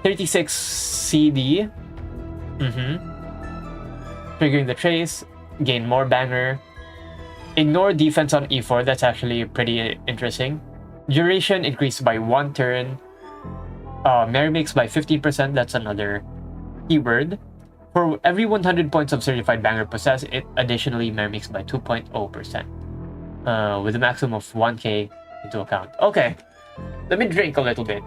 36 CD. Triggering the trace, gain more banger. Ignore defense on E4, that's actually pretty interesting. Duration increased by 1 turn. Merry makes by 50%, that's another keyword. For every 100 points of certified banger possessed, it additionally Merry makes by 2.0%. With a maximum of 1k into account. Okay, let me drink a little bit.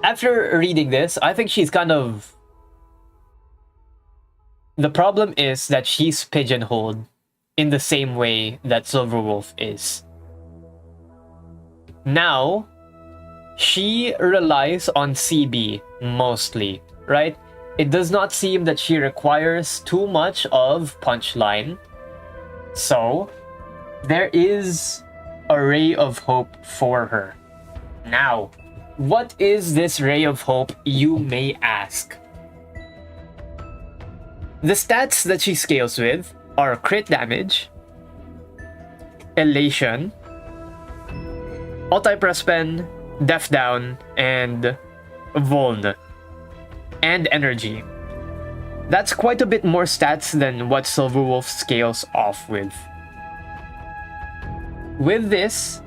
After reading this, I think she's kind of... The problem is that she's pigeonholed in the same way that Silverwolf is. Now, she relies on CB mostly, right? It does not seem that she requires too much of punchline. So, there is a ray of hope for her. Now, what is this ray of hope, you may ask? The stats that she scales with are crit damage, elation, multi-press pen, def down, and vuln, and energy. That's quite a bit more stats than what Silverwolf scales off with. With this,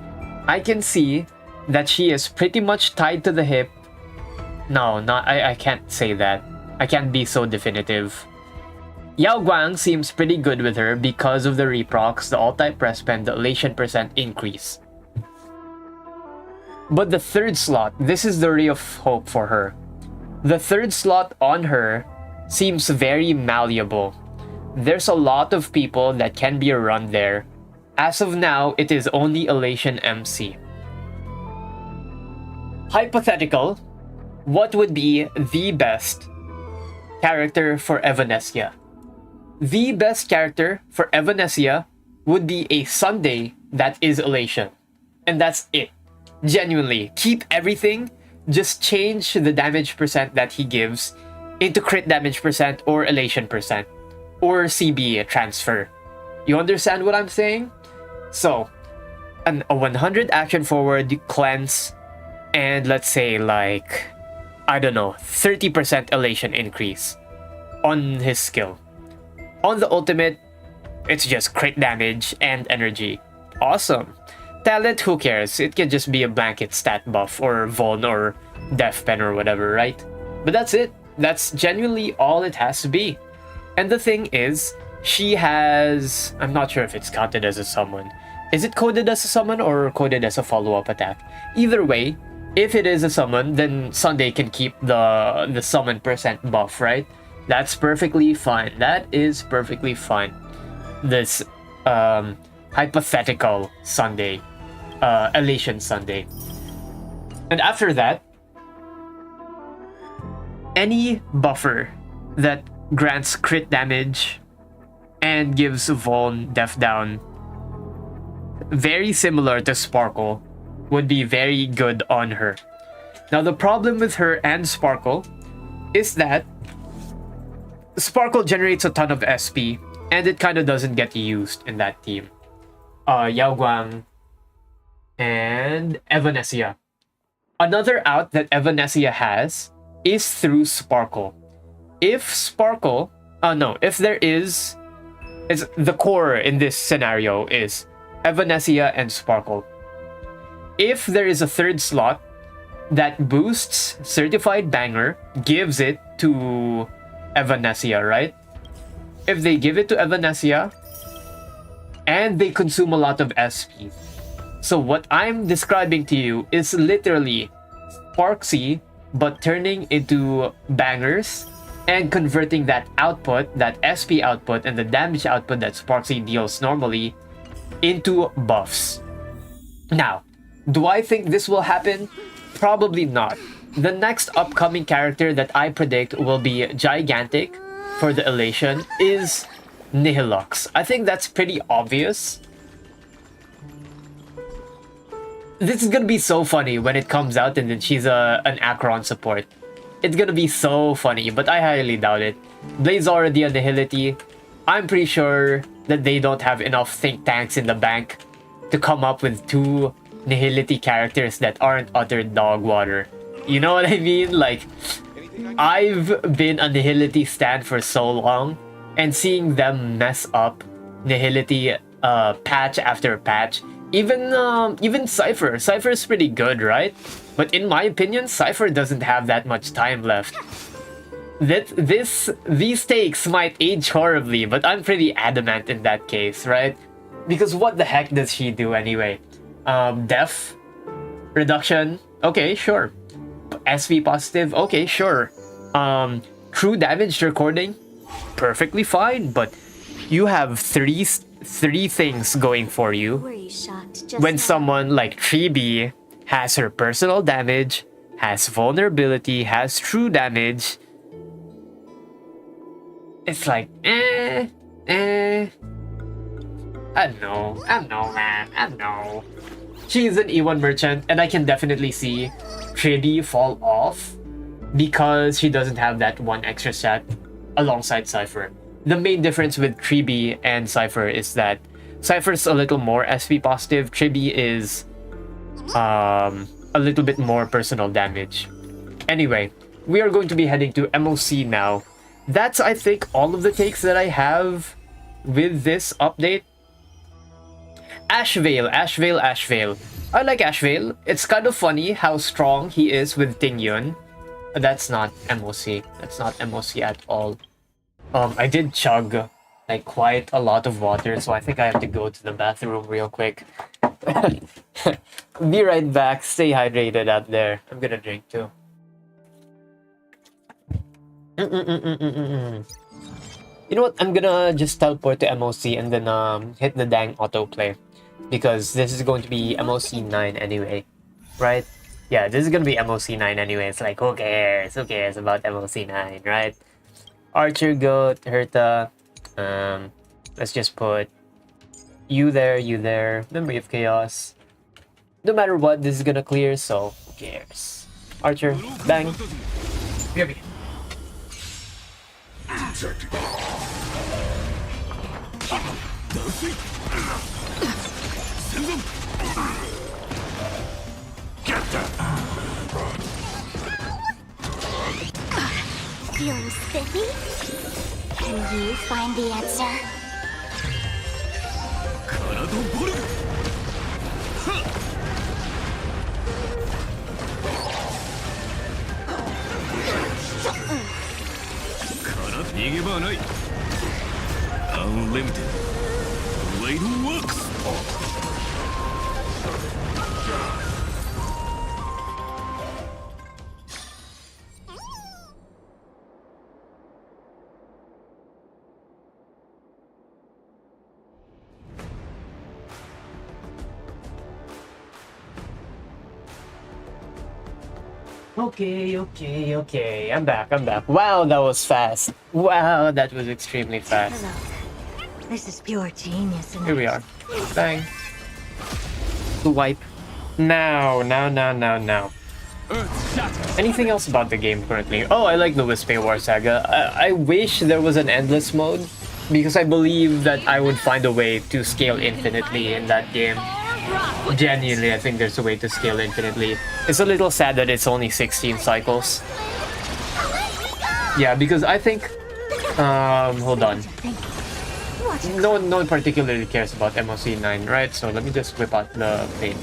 I can see that she is pretty much tied to the hip. No, I can't say that. I can't be so definitive. Yao Guang seems pretty good with her because of the reprocs, the all-type press pen, the elation percent increase. But the third slot, this is the ray of hope for her. The third slot on her seems very malleable. There's a lot of people that can be run there. As of now, it is only elation MC. Hypothetical, what would be the best character for Evanescia? The best character for Evanescia would be a Sunday that is elation. And that's it. Genuinely, keep everything, just change the damage percent that he gives into crit damage percent or elation percent or CB transfer. You understand what I'm saying? So, a 100 action forward cleanse and let's say like, I don't know, 30% elation increase on his skill. On the ultimate, it's just crit damage and energy. Awesome. Talent, who cares? It can just be a blanket stat buff or vuln or def pen or whatever, right? But that's it. That's genuinely all it has to be. And the thing is, she has... I'm not sure if it's counted as a summon. Is it coded as a summon or coded as a follow-up attack? Either way, if it is a summon, then Sunday can keep the summon percent buff, right? That's perfectly fine. That is perfectly fine. This hypothetical Sunday. Elation Sunday. And after that, any buffer that grants crit damage and gives vuln def down, very similar to Sparkle, would be very good on her. Now the problem with her and Sparkle is that Sparkle generates a ton of SP and it kind of doesn't get used in that team. Yao Guang and Evanescia. Another out that Evanescia has is through Sparkle. If Sparkle, if there is, the core in this scenario is Evanescia and Sparkle. If there is a third slot that boosts Certified Banger, gives it to Evanescia, right? If they give it to Evanescia, and they consume a lot of SP. So what I'm describing to you is literally Sparksy, but turning into bangers and converting that output, that SP output, and the damage output that Sparksy deals normally into buffs. Now, do I think this will happen? Probably not. The next upcoming character that I predict will be gigantic for the elation is Nihilux. I think that's pretty obvious. This is gonna be so funny when it comes out and then she's an Acheron support. It's gonna be so funny, but I highly doubt it. Blaze already a Nihility. I'm pretty sure that they don't have enough think tanks in the bank to come up with 2 Nihility characters that aren't utter dog water. You know what I mean? Like, I've been a Nihility stan for so long, and seeing them mess up Nihility patch after patch. Even Cypher. Cypher is pretty good, right? But in my opinion, Cypher doesn't have that much time left. These takes might age horribly, but I'm pretty adamant in that case, right? Because what the heck does she do anyway? Def reduction, okay, sure. SV positive, okay, sure. True damage recording, perfectly fine. But you have three things going for you. Were you shocked just When now? someone like 3B has her personal damage, has vulnerability, has true damage, it's like, I don't know, man, I don't know. She's an E1 merchant, and I can definitely see 3B fall off because she doesn't have that one extra set alongside Cypher. The main difference with 3B and Cypher is that Cypher's a little more SP positive, 3B is a little bit more personal damage. Anyway, we are going to be heading to MOC now. That's, I think, all of the takes that I have with this update. Ashvale. I like Ashvale. It's kind of funny how strong he is with Tingyun. That's not MOC. That's not MOC at all. I did chug like quite a lot of water, so I think I have to go to the bathroom real quick. Be right back. Stay hydrated out there. I'm gonna drink too. You know what? I'm gonna just teleport to MOC and then hit the dang autoplay, because this is going to be MOC 9 anyway, right? Yeah, this is gonna be MOC 9 anyway. It's like, who cares? Who cares about MOC 9, right? Archer, Goat, Herta. Let's just put you there. Memory of Chaos. No matter what, this is gonna clear, so who cares? Archer, bang. BRB. Feeling spiffy? Can you find the answer? Unlimited. Blade works. Okay. I'm back. Wow, that was fast. Wow, that was extremely fast. Hello. This is pure genius. Here we are. Bang. Wipe. Now. Anything else about the game currently? Oh, I like the Wispe War Saga. I wish there was an endless mode, because I believe that I would find a way to scale infinitely in that game. Genuinely, I think there's a way to scale infinitely. It's a little sad that it's only 16 cycles. Yeah, because I think... hold on. No one particularly cares about MOC 9, right? So let me just whip out the paint.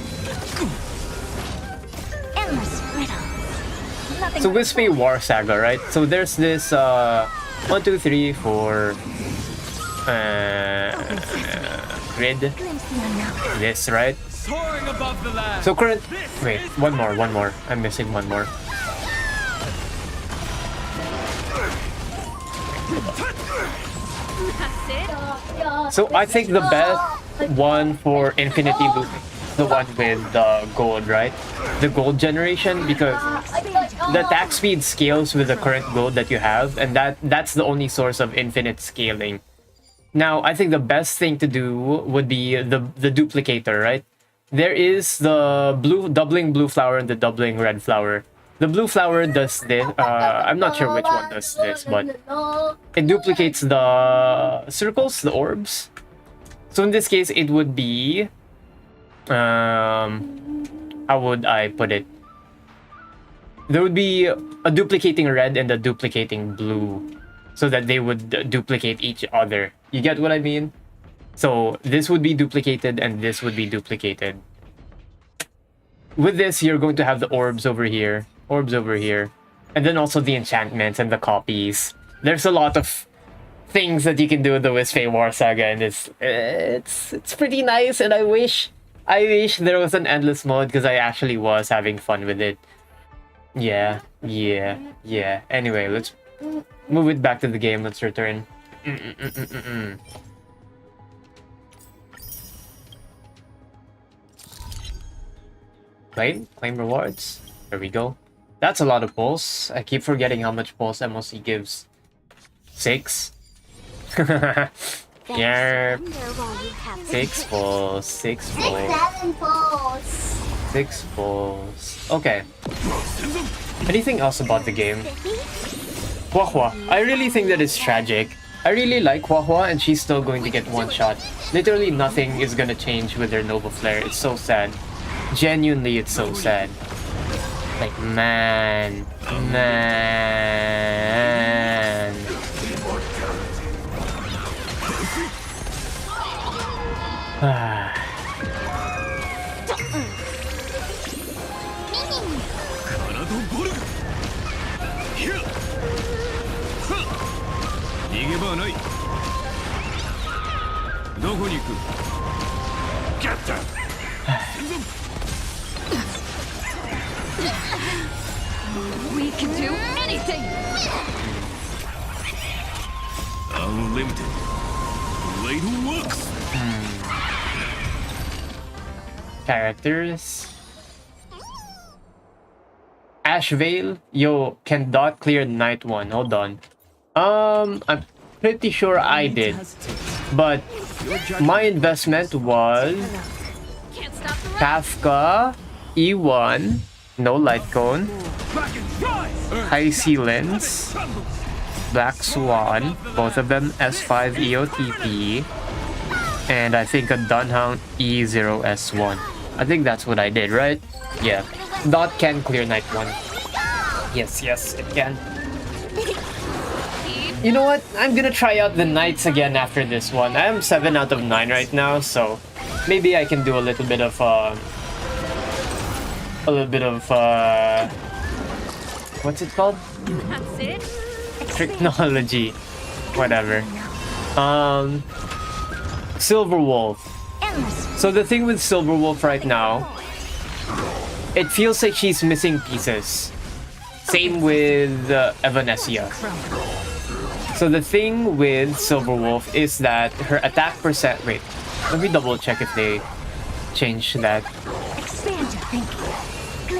Endless riddle. Nothing So but a Wispe War Saga, right? So there's this 1, 2, 3, 4 grid. glimpse the unknown. This, right? Soaring above the land. So current... Wait, one more. I'm missing one more. That's it. So I think the best one for Infinity Loop is the one with the gold, right? The gold generation, because the attack speed scales with the current gold that you have, and that's the only source of infinite scaling. Now, I think the best thing to do would be the duplicator, right? there is the doubling blue flower and the doubling red flower. The blue flower does this. I'm not sure which one does this, but it duplicates the circles, the orbs. So in this case, it would be... how would I put it? There would be a duplicating red and a duplicating blue, so that they would duplicate each other. You get what I mean? So this would be duplicated and this would be duplicated. With this, you're going to have the orbs over here, and then also the enchantments and the copies. There's a lot of things that you can do with the Wisfei War Saga, and it's pretty nice. And I wish there was an endless mode, because I actually was having fun with it. Yeah. Anyway, let's move it back to the game. Let's return. Claim rewards. There we go. That's a lot of pulse. I keep forgetting how much pulse MOC gives. 6. Yeah. 6 pulse. 6 pulse. 6 pulse. Okay. Anything else about the game? Huohuo. I really think that it's tragic. I really like Huohuo, and she's still going to get one shot. Literally nothing is gonna change with her Nova Flare. It's so sad. Genuinely, it's so sad. Like, man. Get them! We can do anything! Unlimited. Blade works! Characters. Ash Veil. Yo, can Dot clear Night 1? Hold on. I'm pretty sure I did. But my investment was Can't stop the Kafka, E1, no light cone, High Sealants, Black Swan, both of them S5 EOTP, and I think a Dunhound E0S1. I think that's what I did, right? Yeah. Dot can clear Night 1. Yes, it can. You know what? I'm gonna try out the Knights again after this one. I am 7 out of 9 right now, so maybe I can do a little bit of what's it called? That's it. Technology. Whatever. Silver Wolf. So the thing with Silver Wolf right now, it feels like she's missing pieces. Same with Evanesia. So the thing with Silver Wolf is that her attack percent... Wait, let me double check if they changed that.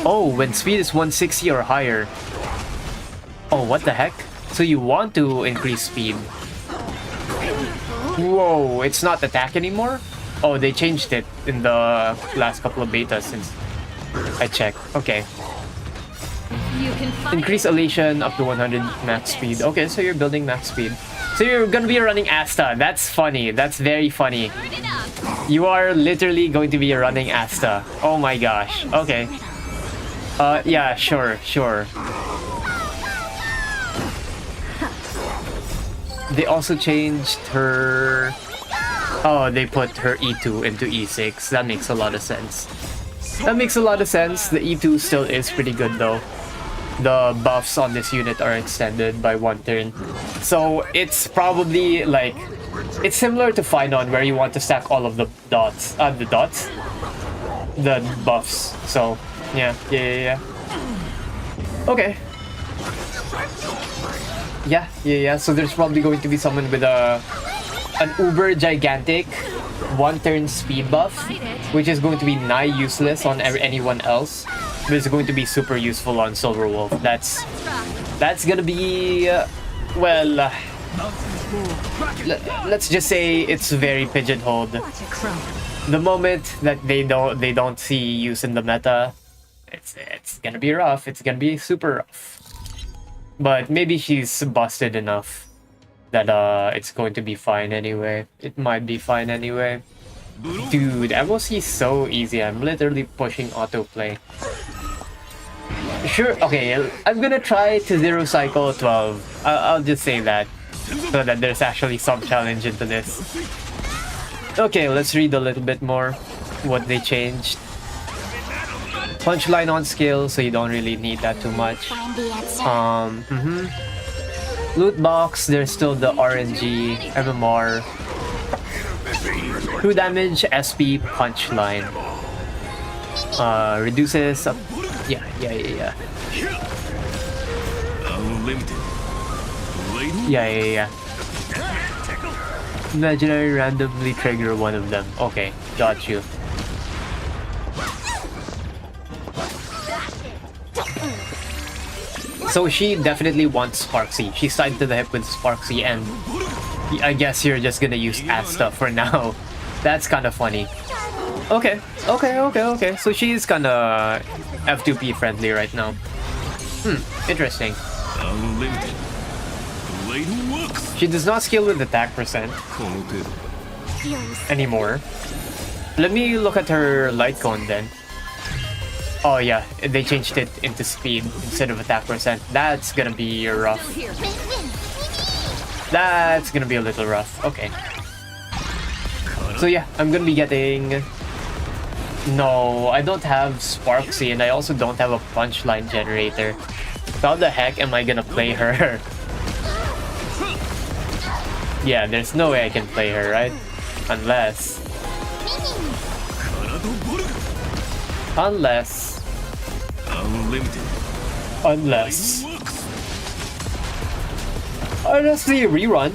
Oh, when speed is 160 or higher. Oh, what the heck? So you want to increase speed. Whoa, it's not attack anymore? Oh, they changed it in the last couple of betas since I checked. Okay. You can find Increase elation up to 100 max speed. Okay, so you're building max speed. So you're gonna be running Asta. That's funny. That's very funny. it enough. You are literally going to be running Asta. Oh my gosh. Okay. Yeah, sure. They also changed her... Oh, they put her E2 into E6. That makes a lot of sense. The E2 still is pretty good though. The buffs on this unit are extended by 1 turn. So it's probably like... It's similar to Finon where you want to stack all of the dots. The buffs. So, yeah. Okay. Yeah. So there's probably going to be someone with an uber gigantic 1 turn speed buff, which is going to be nigh useless on anyone else, but it's going to be super useful on Silver Wolf. That's gonna be let's just say it's very pigeonholed. the moment that they don't see use in the meta, it's gonna be rough. It's gonna be super rough. But maybe she's busted enough that it's going to be fine anyway. It might be fine anyway. Dude, MOC is so easy. I'm literally pushing autoplay. Sure, okay, I'm gonna try to 0 cycle 12. I'll just say that, so that there's actually some challenge into this. Okay, let's read a little bit more what they changed. Punchline on skill, so you don't really need that too much. Loot box, there's still the RNG, MMR. True damage, SP, punchline. Reduces up. Yeah. Unlimited. Yeah. Imaginary randomly trigger one of them. Okay, got you. So she definitely wants Sparksy. She's tied to the hip with Sparksy, and I guess you're just gonna use Asta for now. That's kind of funny. Okay. So she's kinda F2P friendly right now. Interesting. Unlimited. Blade works. She does not scale with attack percent anymore. Let me look at her light cone then. Oh yeah, they changed it into speed instead of attack percent. That's gonna be rough. That's gonna be a little rough. Okay. So yeah, I'm gonna be getting... No, I don't have Sparksy, and I also don't have a punchline generator. How the heck am I gonna play her? Yeah, there's no way I can play her, right? Unless... Unless they rerun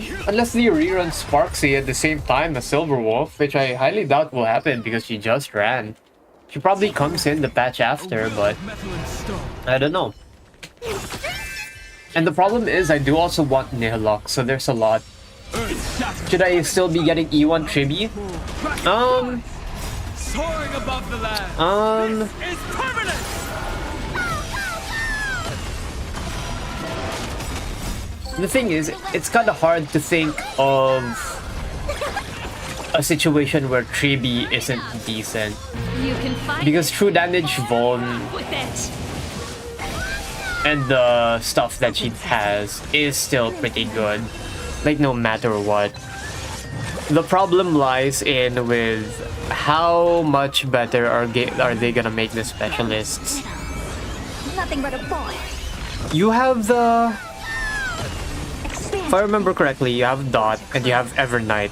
Sparksy at the same time as Silverwolf, which I highly doubt will happen because she just ran. She probably comes in the patch after, but I don't know. And the problem is I do also want Nihilok, so there's a lot. Should I still be getting E1 Tribi? Soaring above the land. This is permanent. The thing is, it's kind of hard to think of a situation where Tribi isn't decent. You can fight Because true damage Von with it. and the stuff that she has is still pretty good. Like, no matter what. The problem lies in with how much better are they gonna make the specialists. Nothing but a boy. You have the... If I remember correctly, you have Dot, and you have Evernight,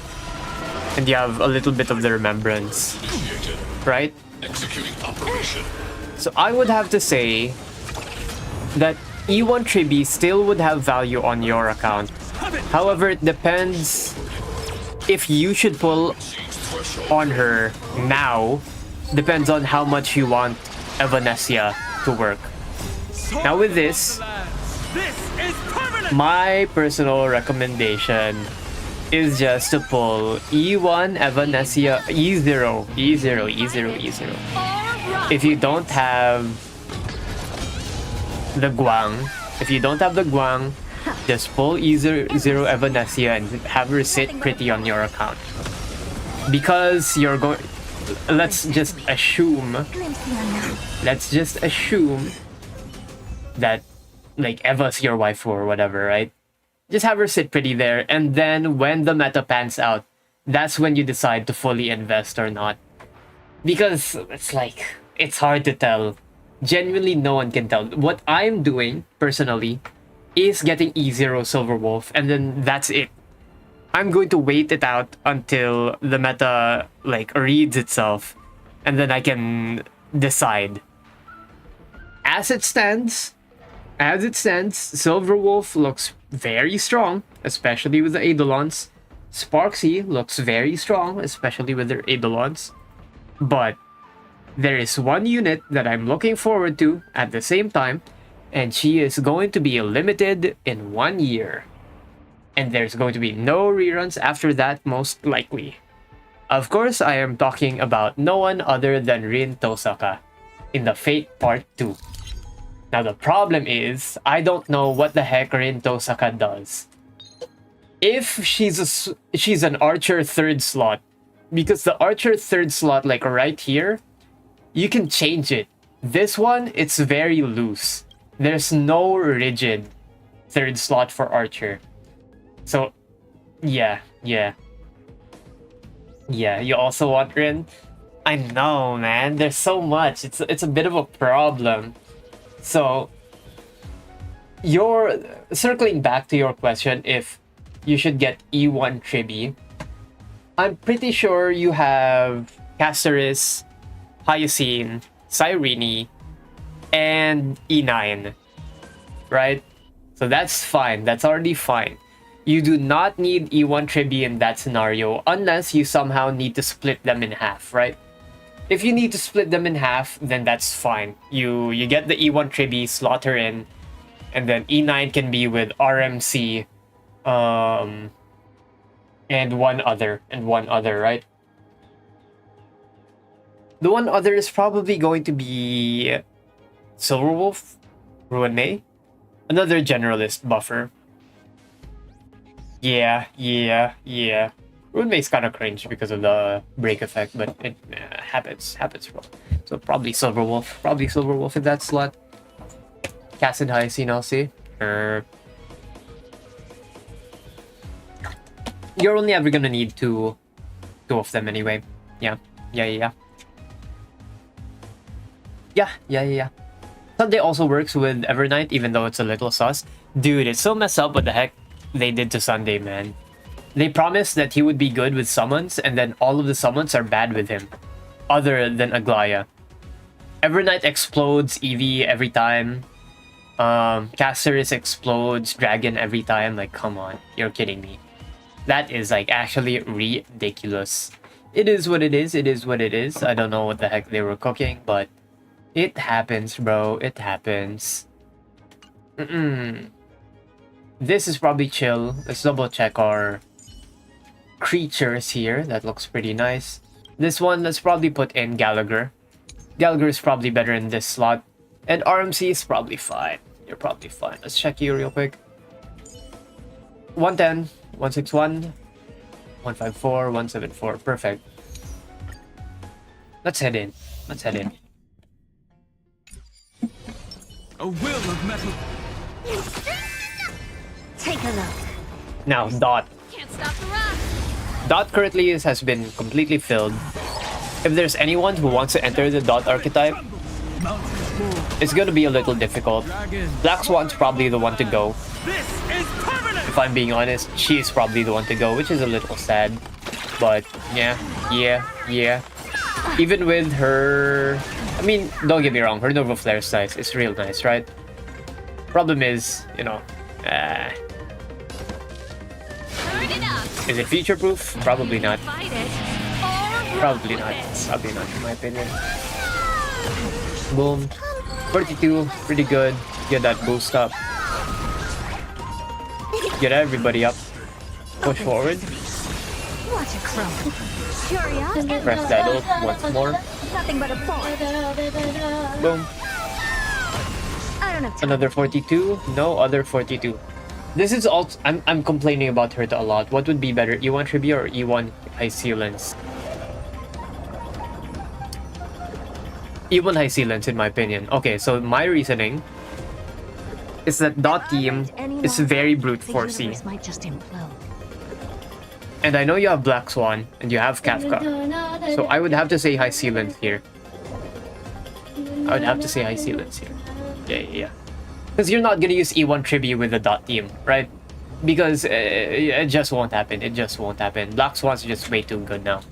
and you have a little bit of the Remembrance, right? Executing operation. So I would have to say that E1 Tribi still would have value on your account. However, it depends if you should pull on her now. Depends on how much you want Evanescia to work. Now with this, my personal recommendation is just to pull E1 Evanescia E0. If you don't have the Guang, just pull E0 Evanescia and have her sit pretty on your account. Because you're going... Let's just assume that, like, Eva's your wife or whatever, right? Just have her sit pretty there, and then when the meta pans out, that's when you decide to fully invest or not. Because it's like, it's hard to tell. Genuinely, no one can tell. What I'm doing, personally, is getting E0 Silverwolf, and then that's it. I'm going to wait it out until the meta, like, reads itself, and then I can decide. As it stands, Silverwolf looks very strong, especially with the Eidolons. Sparksy looks very strong, especially with their Eidolons. But there is one unit that I'm looking forward to at the same time, and she is going to be limited in 1 year. And there's going to be no reruns after that, most likely. Of course, I am talking about no one other than Rin Tosaka in the Fate Part 2. Now the problem is, I don't know what the heck Rin Tosaka does. If she's an archer 3rd slot, because the archer 3rd slot, like right here, you can change it. This one, it's very loose. There's no rigid 3rd slot for archer. So, yeah. You also want Rin? I know, man. There's so much. It's a bit of a problem. So, you're circling back to your question if you should get E1 Tribi. I'm pretty sure you have Caceres, Hyacine, Cyrene, and E9, right? So that's fine. That's already fine. You do not need E1 Tribi in that scenario unless you somehow need to split them in half, right? If you need to split them in half, then that's fine. You get the E1 Tribi, slot her in, and then E9 can be with RMC, and one other, right? The one other is probably going to be Silverwolf, Ruane, another generalist buffer. Yeah. Runemay's kind of cringe because of the break effect, but it happens, bro. So probably Silverwolf in that slot. Cassid Hyacine, I'll see. You're only ever gonna need two of them anyway. Yeah. Sunday also works with Evernight, even though it's a little sus. Dude, it's so messed up what the heck they did to Sunday, man. They promised that he would be good with summons, and then all of the summons are bad with him, other than Aglaya. Evernight explodes Eevee every time. Caceres explodes Dragon every time. Like, come on, you're kidding me. That is like actually ridiculous. It is what it is. I don't know what the heck they were cooking, but it happens, bro. It happens. This is probably chill. Let's double check our creatures here. That looks pretty nice. This one, let's probably put in Gallagher. Gallagher is probably better in this slot. And RMC is probably fine. You're probably fine. Let's check you real quick. 110, 161, 154, 174. Perfect. Let's head in. A will of metal. Take a look. Now, Dot. Can't stop the rock. Dot currently has been completely filled. If there's anyone who wants to enter the Dot archetype, it's gonna be a little difficult. Black Swan's probably the one to go. This is permanent. If I'm being honest, she's probably the one to go, which is a little sad. But yeah. Even with her... I mean, don't get me wrong, her Nova Flare size is real nice, right? Problem is, you know... Turn it up. Is it future-proof? Probably not. Fight it. Or Probably run not. with it. Probably not, in my opinion. Boom. 42, pretty good. Get that boost up. Get everybody up. Push forward. What a crumb. Curiosity. Press that ult once more. Nothing but a force. Boom. I don't have time. Another 42. No other 42. This is all. I'm complaining about Herta a lot. What would be better, E1 Tribi or E1 High Sealants? E1 High Sealants, in my opinion. Okay, so my reasoning is that Dot team is very brute forcey. Might just implode. And I know you have Black Swan and you have Kafka. So I would have to say High Sealant here. Yeah. Because you're not gonna use E1 Tribi with the Dot team, right? Because it just won't happen. Black Swan's just way too good now.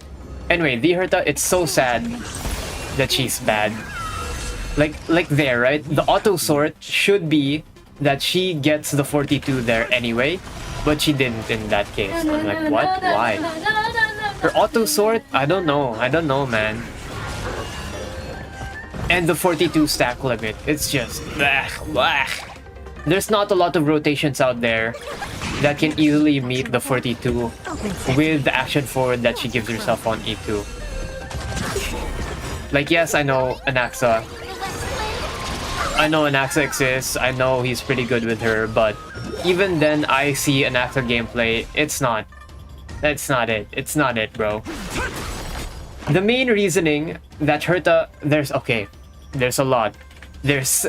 Anyway, the Herta, it's so sad that she's bad. Like there, right? The auto sort should be that she gets the 42 there anyway, but she didn't in that case. I'm like, what? Why? Her auto sort? I don't know, man. And the 42 stack limit, it's just blah. There's not a lot of rotations out there that can easily meet the 42 with the action forward that she gives herself on E2. Like, yes, I know Anaxa. I know Anaxa exists. I know he's pretty good with her, but even then, I see Anaxa gameplay. It's not. That's not it. It's not it, bro. The main reasoning that Herta, there's a lot. There's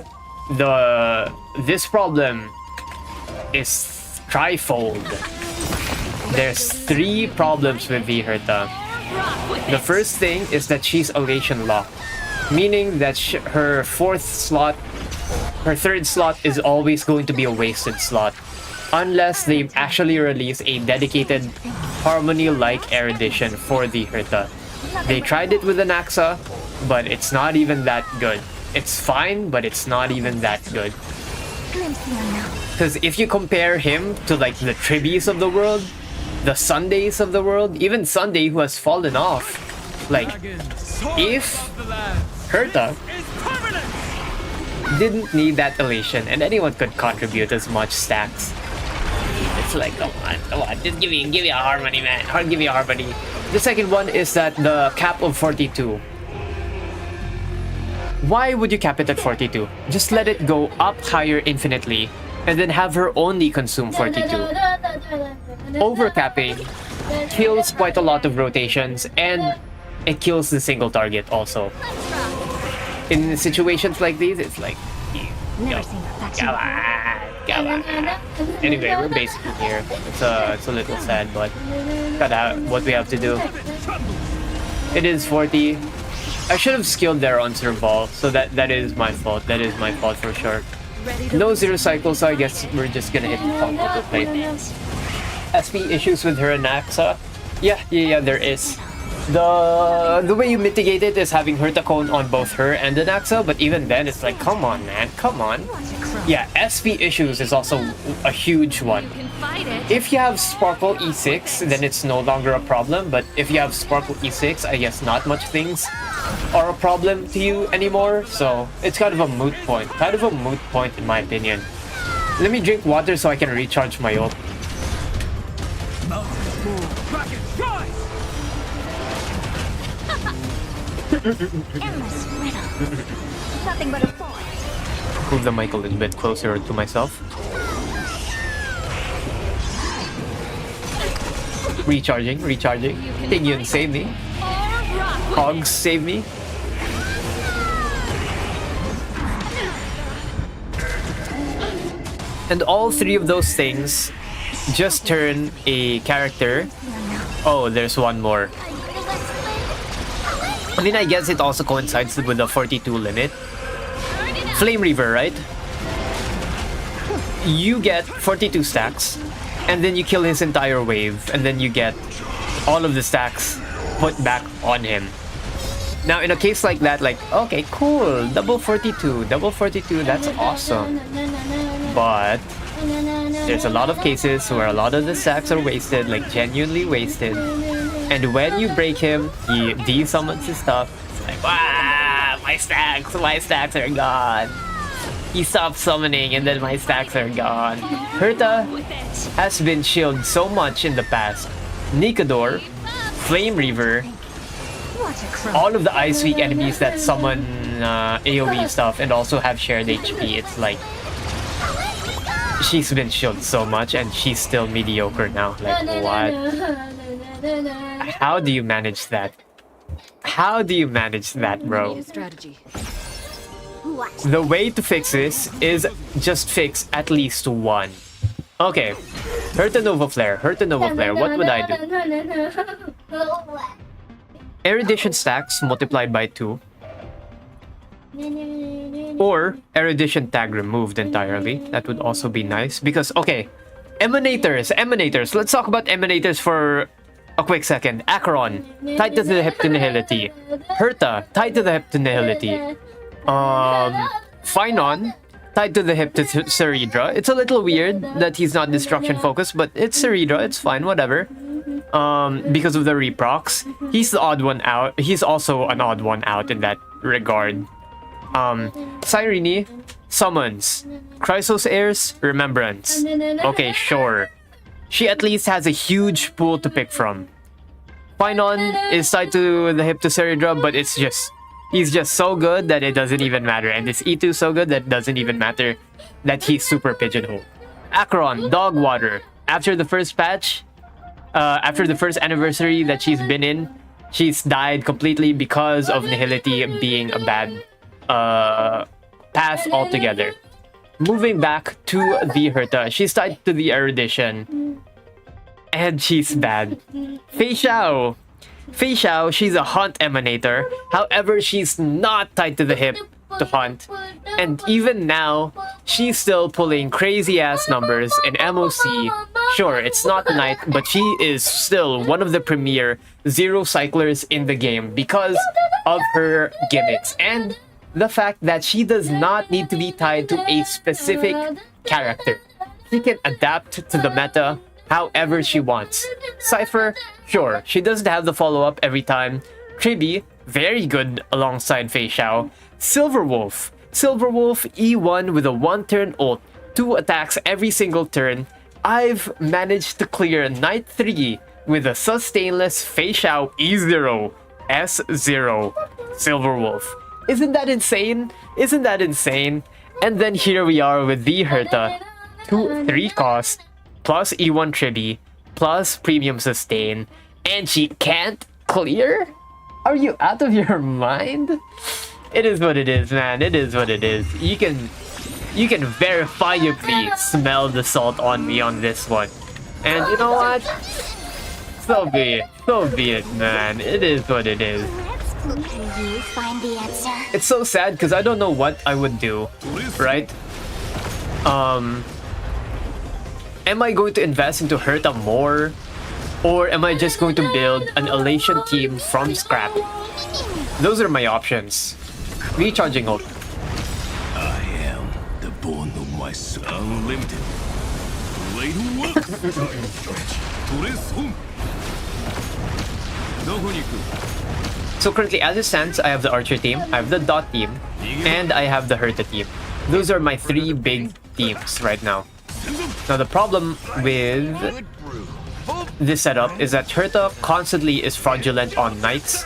this problem is trifold. There's 3 problems with the Herta. The first thing is that she's elation locked, meaning that her 4th slot, her 3rd slot is always going to be a wasted slot, unless they actually release a dedicated Harmony-like erudition for the Herta. They tried it with Anaxa, but it's not even that good. It's fine, but it's not even that good. Because if you compare him to like the Tribbies of the world, the Sundays of the world, even Sunday who has fallen off, like if Herta didn't need that elation and anyone could contribute as much stacks, it's like come on, just give me a harmony, man. Give me a harmony. The second one is that the cap of 42. Why would you cap it at 42? Just let it go up higher infinitely and then have her only consume 42. Overcapping kills quite a lot of rotations and it kills the single target also. In situations like these, it's like, come on. Anyway, we're basically here. It's a little sad, but gotta what we have to do. It is 40. I should have skilled there on serval, so that is my fault. That is my fault for sure. No 0 cycles, so I guess we're just gonna hit the plate. SP issues with her and Anaxa. Yeah, there is. The way you mitigate it is having Herta Cone on both her and Anaxa, but even then it's like, come on, man, come on. Yeah, SP issues is also a huge one. If you have Sparkle E6, then it's no longer a problem, but if you have Sparkle E6, I guess not much things are a problem to you anymore, so it's kind of a moot point. Kind of a moot point in my opinion. Let me drink water so I can recharge my ult. Nothing but a forest. Move the mic a little bit closer to myself. Recharging. Tingyun, save me. Hogs, save me. And all 3 of those things just turn a character. Oh, there's one more. I mean, I guess it also coincides with the 42 limit. Flame Reaver, right? You get 42 stacks, and then you kill his entire wave, and then you get all of the stacks put back on him. Now, in a case like that, like, okay, cool, double 42, that's awesome. But there's a lot of cases where a lot of the stacks are wasted, like genuinely wasted. And when you break him, he de-summons his stuff. It's like, wow, my stacks are gone. He stopped summoning and then my stacks are gone. Herta has been shielded so much in the past. Nikador, Flame Reaver, all of the Ice Weak enemies that summon AoE stuff and also have shared HP, it's like she's been shielded so much and she's still mediocre now. Like, what? How do you manage that? How do you manage that, bro? Strategy. The way to fix this is just fix at least one. Okay. Herta Nova Flare. What would I do? Erudition stacks multiplied by 2. Or Erudition tag removed entirely. That would also be nice. Because, okay. Emanators. Let's talk about Emanators for a quick second. Acheron, tied to the hip to nihility. Herta, tied to the hip to nihility. Phynon, tied to the hip to Ceridra. It's a little weird that he's not destruction focused, but it's Ceridra, it's fine, whatever. Because of the reprocs. He's the odd one out. He's also an odd one out in that regard. Cyrene, summons. Chrysos Heirs, Remembrance. Okay, sure. she at least has a huge pool to pick from. Finon is tied to the Hyptoceridra, but he's just so good that it doesn't even matter. And this E2 is so good that it doesn't even matter that he's super pigeonholed. Acheron, Dog Water. After the first patch, after the first anniversary that she's been in, she's died completely because of Nihility being a bad path altogether. Moving back to the Herta, she's tied to the Erudition. And she's bad. Fei Xiao, she's a Hunt Emanator. However, she's not tied to the hip to Hunt. And even now, she's still pulling crazy ass numbers in MOC. Sure, it's not Knight, but she is still one of the premier zero cyclers in the game because of her gimmicks. And the fact that she does not need to be tied to a specific character. She can adapt to the meta however she wants. Cypher, sure, she doesn't have the follow-up every time. Tribi, very good alongside Fei Xiao. Silverwolf E1 with a 1-turn ult, 2 attacks every single turn. I've managed to clear Knight 3 with a sustainless Fei Xiao E0 S0 Silverwolf. Isn't that insane? Isn't that insane? And then here we are with the Herta. 3 cost, plus E1 Tribi, plus premium sustain, and she can't clear? Are you out of your mind? It is what it is, man. It is what it is. You can verifiably smell the salt on me on this one. And you know what? So be it, man. It is what it is. Can you find the answer? It's so sad because I don't know what I would do, right? Am I going to invest into Herta more? Or am I just going to build an Elation team from scrap? Those are my options. Recharging ult. I am the bone of my soul. Unlimited. Blade work. Trace home. So currently, as it stands, I have the Archer team, I have the Dot team, and I have the Herta team. Those are my 3 big teams right now. Now the problem with this setup is that Herta constantly is fraudulent on Knights.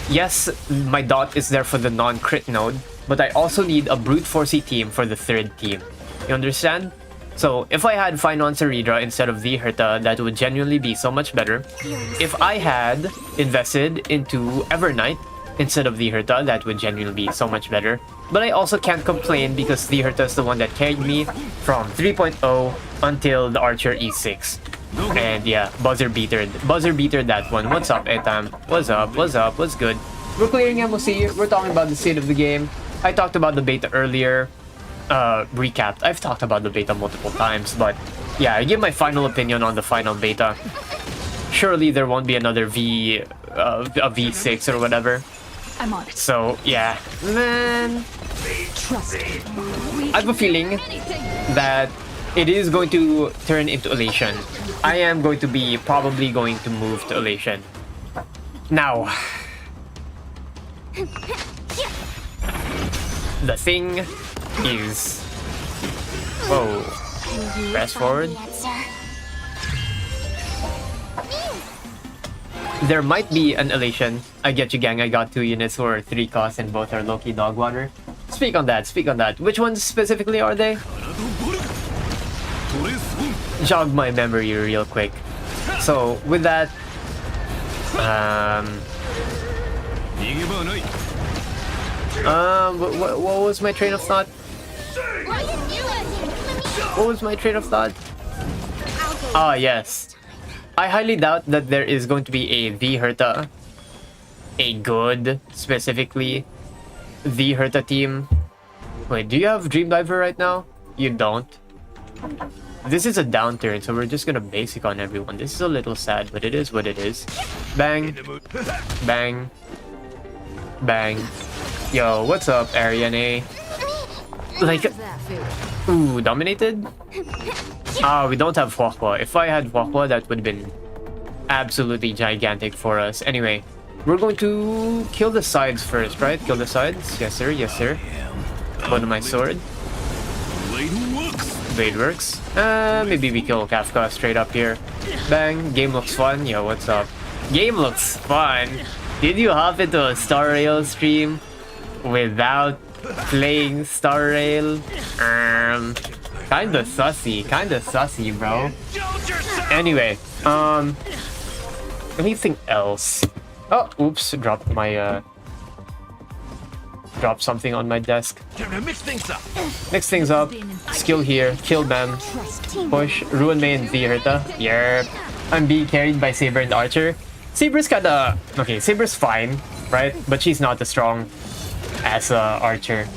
Yes, my Dot is there for the non-crit node, but I also need a Brute Forcey team for the 3rd team. You understand? So if I had Finon Ceridra instead of the Herta, that would genuinely be so much better. If I had invested into Evernight instead of the Herta, that would genuinely be so much better. But I also can't complain because the Herta is the one that carried me from 3.0 until the Archer E6. And yeah, buzzer beater that one. What's up, Etam? What's up? What's good? We're clearing MOC. We're talking about the state of the game. I talked about the beta earlier. Recapped. I've talked about the beta multiple times, but yeah, I give my final opinion on the final beta. Surely there won't be another a V6 or whatever. I'm on it. So yeah, man, Trust me. I have a feeling that it is going to turn into Elation. I am going to be probably going to move to Elation. Now, the thing is... Whoa. Press forward. There might be an Elation. I get you, gang. I got 2 units for 3 costs and both are low-key dog water. Speak on that. Which ones specifically are they? Jog my memory real quick. So, with that... what was my train of thought? What was my train of thought? Ah, yes. I highly doubt that there is going to be a the Herta. A good, specifically, the Herta team. Wait, do you have Dream Diver right now? You don't. This is a downturn, so we're just gonna basic on everyone. This is a little sad, but it is what it is. Bang. Bang. Bang. Yo, what's up, Ariane? Like, ooh, dominated? Ah, we don't have huohuo. If I had huohuo, that would have been absolutely gigantic for us. Anyway, we're going to kill the sides first, right? Kill the sides? Yes, sir. Yes, sir. Go to my sword. blade works. Maybe we kill Kafka straight up here. Bang. Game looks fun. Yo, what's up? Game looks fun. Did you hop into a starrail stream without playing starrail? Kinda sussy, bro. Anyway, anything else? Oh, oops, dropped my dropped something on my desk. Mix things up. Mix things up. Skill here. Kill them. Push. Ruin May and V herta. Yerp. I'm being carried by Saber and Archer. Saber's kinda... Okay, Saber's fine, right? But she's not as strong as Archer.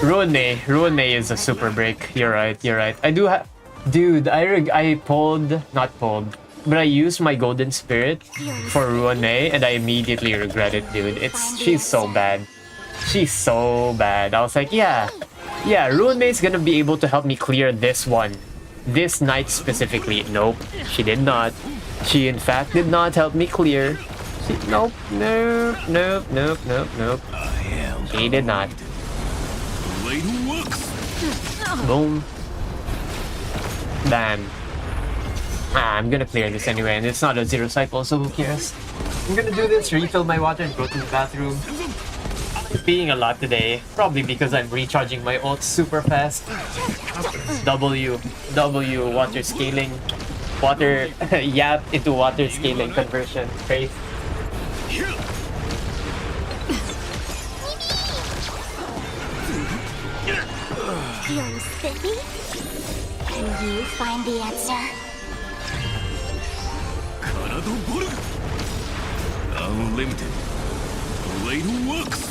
Ruin May is a super break. You're right. I do have... Dude, I pulled... Not pulled. But I used my Golden Spirit for Ruin May and I immediately regret it, dude. She's so bad. She's so bad. I was like, yeah, Ruin May's gonna be able to help me clear this one. This night specifically. Nope, she did not. She in fact did not help me clear. Nope. She did not. Boom. Bam. I'm gonna clear this anyway, and it's not a 0 cycle, so who cares? I'm gonna do this, refill my water, and go to the bathroom. I'm peeing a lot today, probably because I'm recharging my ult super fast. W, water scaling. Water, yap into water scaling conversion. Crazy. Feels sticky? Can you find the answer? Unlimited. Blade works.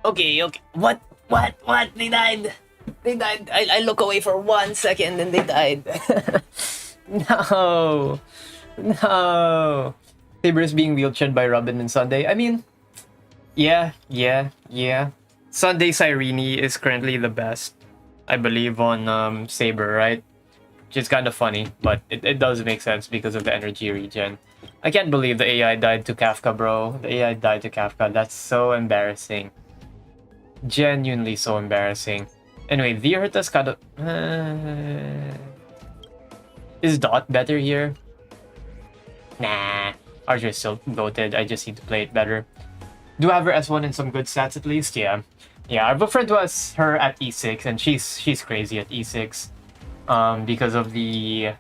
Okay. What? They died. I look away for 1 second and they died. No. Saber's being wheelchaired by Robin and Sunday. I mean, yeah. Sunday Sirene is currently the best, I believe, on Saber, right? Which is kind of funny, but it does make sense because of the energy regen. I can't believe the AI died to Kafka, bro. The AI died to Kafka. That's so embarrassing. Genuinely so embarrassing. Anyway, the herta's kind of... Is Dot better here? Nah. Archer is still goated. I just need to play it better. Do have her S1 in some good stats at least? Yeah. I have a friend who has her at E6 and she's crazy at E6. Because of the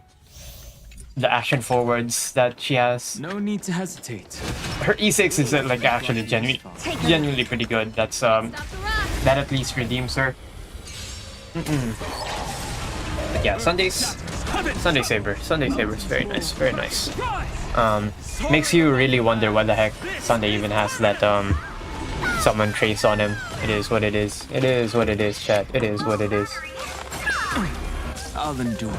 action forwards that she has. No need to hesitate. Her E6 is like actually genuinely pretty good. That's that at least redeems her. But yeah, Sunday Saber is very nice. Makes you really wonder what the heck Sunday even has that summon trace on him. It is what it is. It is what it is, chat. It is what it is. I'll endure.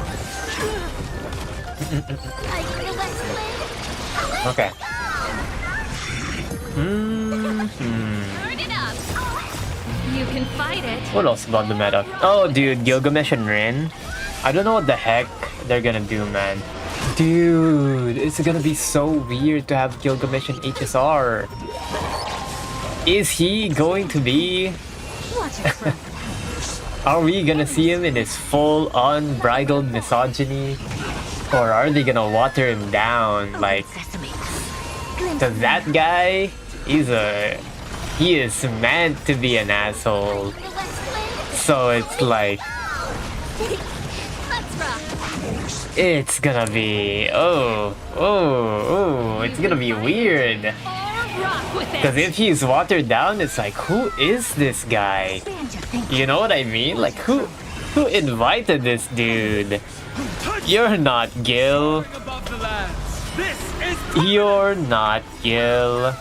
Okay. Turn it up. You can fight it. What else about the meta? Oh, dude, Gilgamesh and Rin. I don't know what the heck they're gonna do, man. Dude, it's gonna be so weird to have Gilgamesh and HSR. Is he going to be... Are we gonna see him in his full unbridled misogyny? Or are they gonna water him down? Like, cause that guy, he is meant to be an asshole. So it's like, Let's rock. It's gonna be it's gonna be weird. Or rock with Because it. if he's watered down, it's like, who is this guy? Expand your thinking. You know what I mean? Like, who invited this dude? You're not Gil. Soaring above the lands. This is You're not Gil.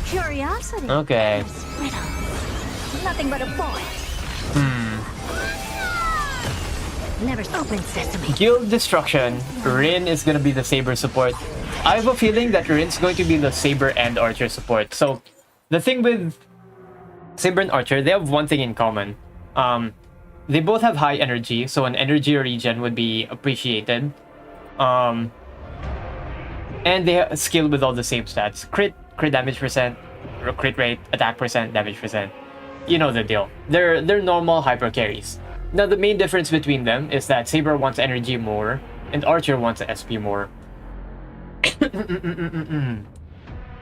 Curiosity. Okay. Riddle. Nothing but a boy. Never open sesame. Guild Destruction. Rin is gonna be the Saber support. I have a feeling that Rin's going to be the Saber and Archer support. So, the thing with Saber and Archer, they have one thing in common. They both have high energy, so an energy regen would be appreciated. And they skill with all the same stats. Crit damage percent, or crit rate, attack percent, damage percent. You know the deal. They're normal hyper carries. Now the main difference between them is that Saber wants energy more, and Archer wants SP more.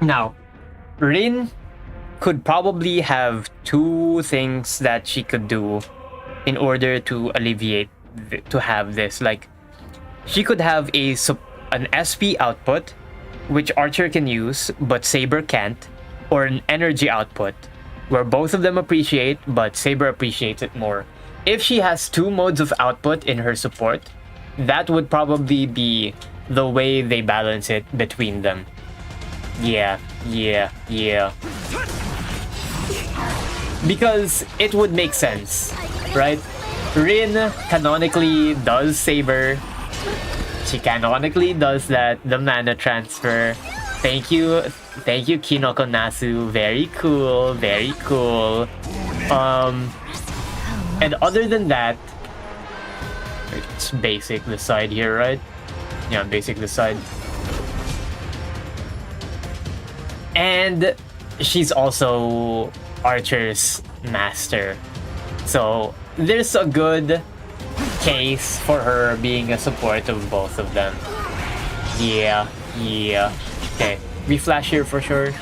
Now, Rin could probably have two things that she could do in order to alleviate to have this. Like, she could have an SP output, which Archer can use, but Saber can't, or an energy output, where both of them appreciate, but Saber appreciates it more. If she has two modes of output in her support, that would probably be the way they balance it between them. Yeah. Because it would make sense, right? Rin canonically does Saber. She canonically does the mana transfer. Thank you, Kinoko Nasu. Very cool. And other than that, it's basic the side here, right? Yeah, basic the side. And she's also Archer's master. So there's a good case for her being a support of both of them. Yeah. Okay, we flash here for sure.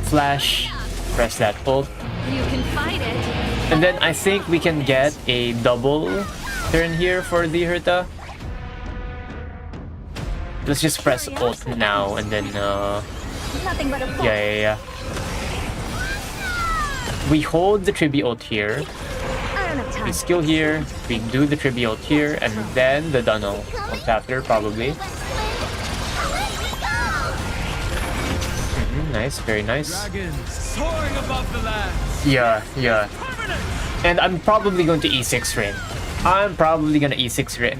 Flash, press that ult. You can fight it. And then I think we can get a double turn here for the Herta. Let's just press ult now and then Nothing but a boy. yeah. We hold the tribute ult here. I don't have time. We skill here, we do the tribute ult here, and then the Dunno comes after probably. Nice, very nice. dragons soaring above the lands. Yeah. Permanent. And I'm probably going to E6 Rin. I'm probably gonna E6 Rin.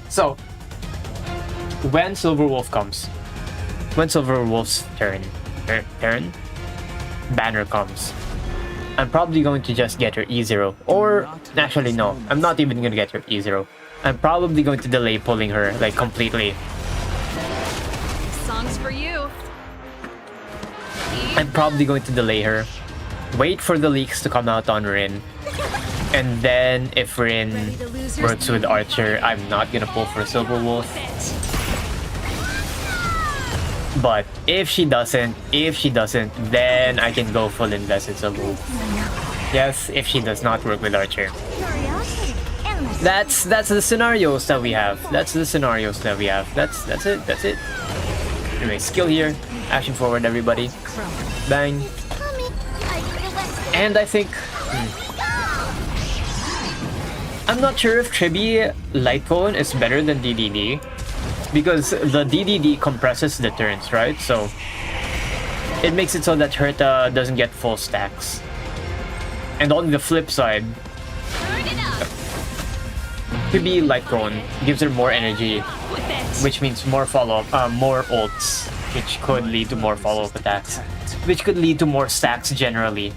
So, when Silverwolf's turn, banner comes, I'm probably going to just get her E0. Or, actually no, I'm not even gonna get her E0. I'm probably going to delay pulling her, like, completely. Songs for you. I'm probably going to delay her. Wait for the leaks to come out on Rin. And then, if Rin works with Archer, I'm not gonna pull for Silverwolf. But if she doesn't, then I can go full invest in Silverwolf. Yes, if she does not work with Archer. Curiosity. Endless. That's the scenarios that we have. That's it. Anyway, skill here. Action forward, everybody. Bang. And I think... I'm not sure if Tribi Light Cone is better than DDD. Because the DDD compresses the turns, right? So it makes it so that Herta doesn't get full stacks. And on the flip side, Tribi Light Cone gives her more energy, which means more follow-up, more ults, which could lead to more follow-up attacks, which could lead to more stacks generally.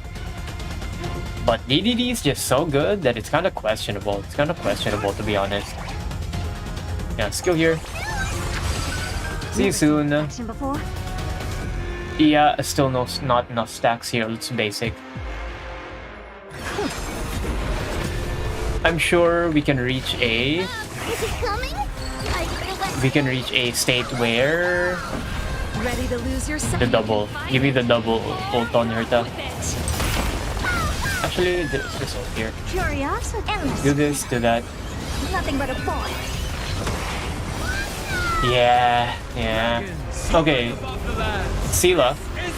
But DDD is just so good that it's kind of questionable. It's kind of questionable, to be honest. Yeah, skill here. See you soon. Action before? Yeah, still not enough stacks here. It's basic. I'm sure we can reach a... Is it coming? We can reach a state where... Ready to lose yourself. The double. Give me the double ult on Herta. Actually, Actually, this one here. Curiosity. Endless. Do this, do that. Nothing but a boy. Yeah. Okay, Above the land Sela. is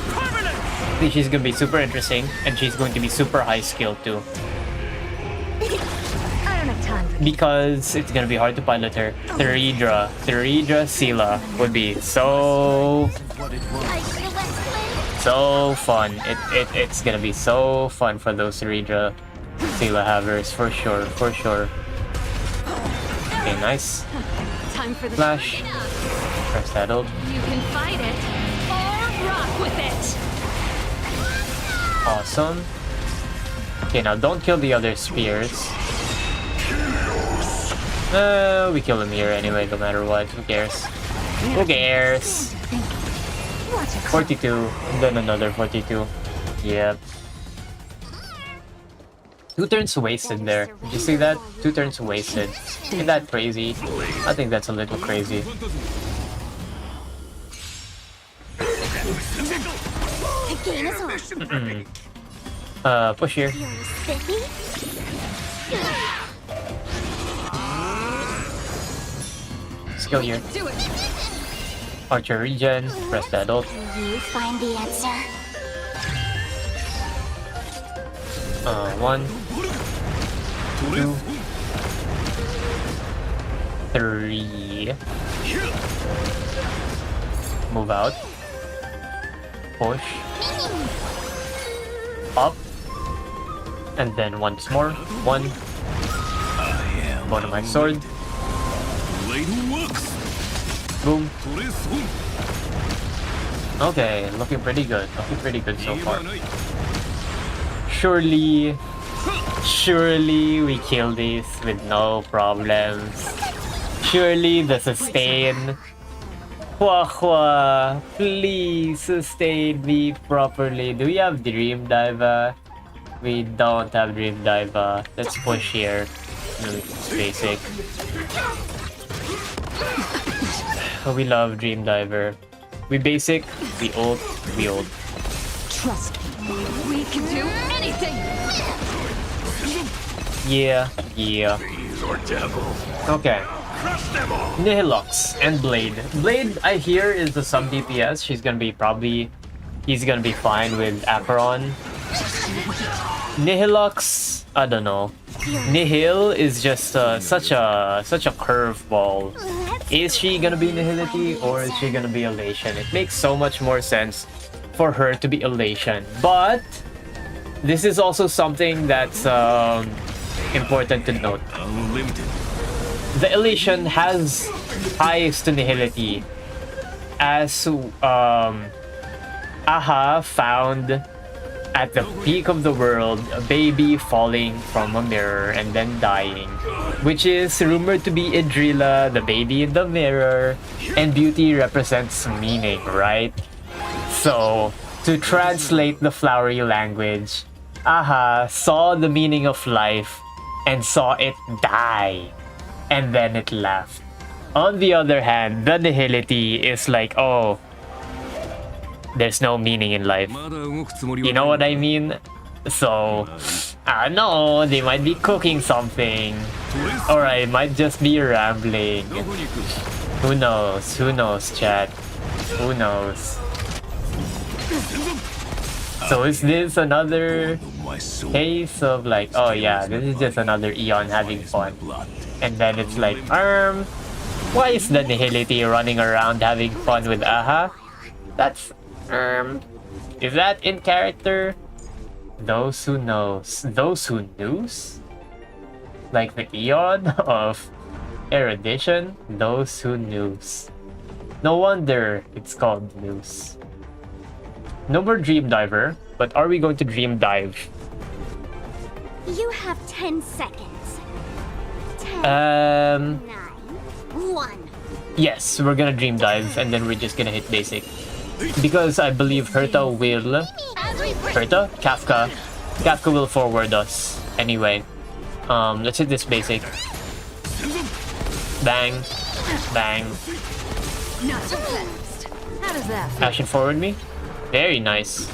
permanent. I think she's gonna be super interesting, and she's going to be super high skill too. I don't have time for Because it's gonna be hard to pilot her. Theridra Sela would be so fun. It's gonna be so fun for those Theridra Sela havers for sure. Okay, nice. Time for the Flash. Press settled. You can fight it or rock with it. Awesome. Okay, now don't kill the other spears. We kill them here anyway, no matter what. Who cares? Who cares? 42, and then another 42. Yep. 2 turns wasted there. Did you see that? 2 turns wasted. Isn't that crazy? I think that's a little crazy. the game is on. Push here. You're spiffy? Skill here. Do it. Archer regen. Press that ult. You find the answer. 1, 2, 3. Move out. Push. Up. And then once more. 1. Bottom of my sword. Boom. Okay, looking pretty good. So far. Surely we kill these with no problems. Surely the sustain. Huohuo, please sustain me properly. Do we have Dream Diva? We don't have Dream Diva. Let's push here. It's basic. We love Dream Diver. We basic, we ult. Trust me. We can do anything. Yeah. Okay. Nihilux and Blade. Blade, I hear, is the sub DPS. He's gonna be fine with Acheron. Nihilux, I don't know. Nihil is just such a curveball. Is she gonna be Nihility or is she gonna be Elation? It makes so much more sense for her to be Elation. But this is also something that's important to note. The Elation has ties to Nihility, as Aha found at the peak of the world a baby falling from a mirror and then dying, which is rumored to be Idrila, the baby in the mirror, and beauty represents meaning, right? So, to translate the flowery language, Aha saw the meaning of life and saw it die, and then it left. On the other hand, the Nihility is like, oh, there's no meaning in life. You know what I mean? So, I don't know, they might be cooking something. Or I might just be rambling. Who knows, chat? Who knows? So is this another case of like, oh yeah, this is just another Eon having fun. And then it's like, why is the Nihility running around having fun with Aha? That's, is that in character? Those who knows. Those who knows? Like the Eon of erudition? Those who knows. No wonder it's called news. No more Dream Diver, but are we going to Dream Dive? You have 10 seconds. 10, 9, 1. Yes, we're gonna Dream Dive and then we're just gonna hit basic. Because I believe Herta will... Herta? Kafka will forward us. Anyway, let's hit this basic. Bang. Bang. Not so fast. How does that feel? Action forward me. Very nice.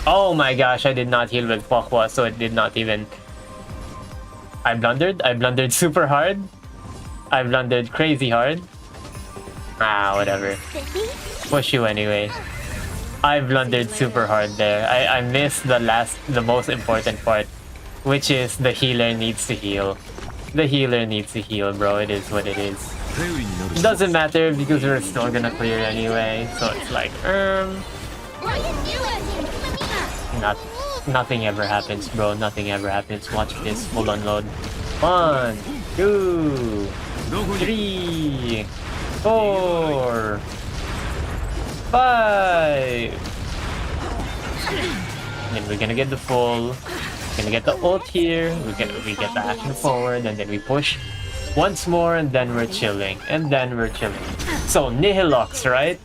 Oh my gosh, I did not heal with huohuo, so it did not even... I blundered super hard. I blundered crazy hard. Ah, whatever. Push you anyway. I blundered super hard there. I missed the most important part, which is the healer needs to heal. The healer needs to heal, bro. It is what it is. It doesn't matter because we're still gonna clear anyway, so it's like, nothing ever happens, bro. Nothing ever happens. Watch this full unload. 1, 2, 3, 4, 5. And then we're gonna get the full. Gonna get the ult here. We get the action forward, and then we push once more, and then we're chilling, So Nihilux, right?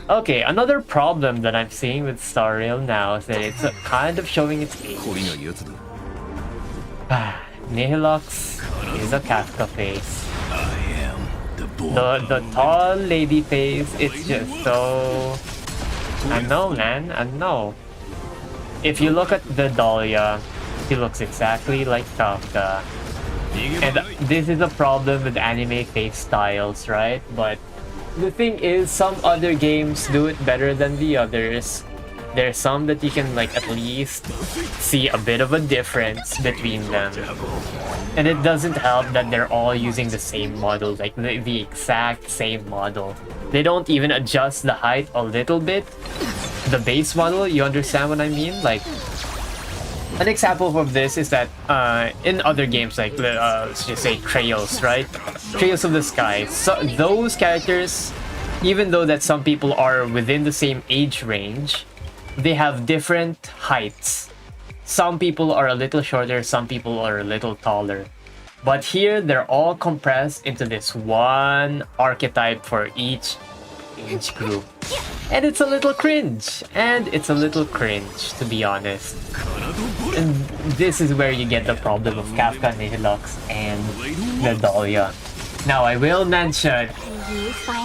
Okay, another problem that I'm seeing with starrail now is that it's kind of showing its age. Nihilux is a Kafka face. The tall lady face, it's just so... I know, man, I know. If you look at the Dahlia, he looks exactly like Kafka. And this is a problem with anime face styles, right? But the thing is, some other games do it better than the others. There's some that you can like at least see a bit of a difference between them. And it doesn't help that they're all using the same model, like the exact same model. They don't even adjust the height a little bit. The base model, you understand what I mean? Like, an example of this is that in other games like let's just say Trails, right? Trails of the Sky. So those characters, even though that some people are within the same age range, they have different heights. Some people are a little shorter, some people are a little taller. But here, they're all compressed into this one archetype for each age group. And it's a little cringe. To be honest. And this is where you get the problem of Kafka, Nihilux, and the Dahlia. Now, I will mention,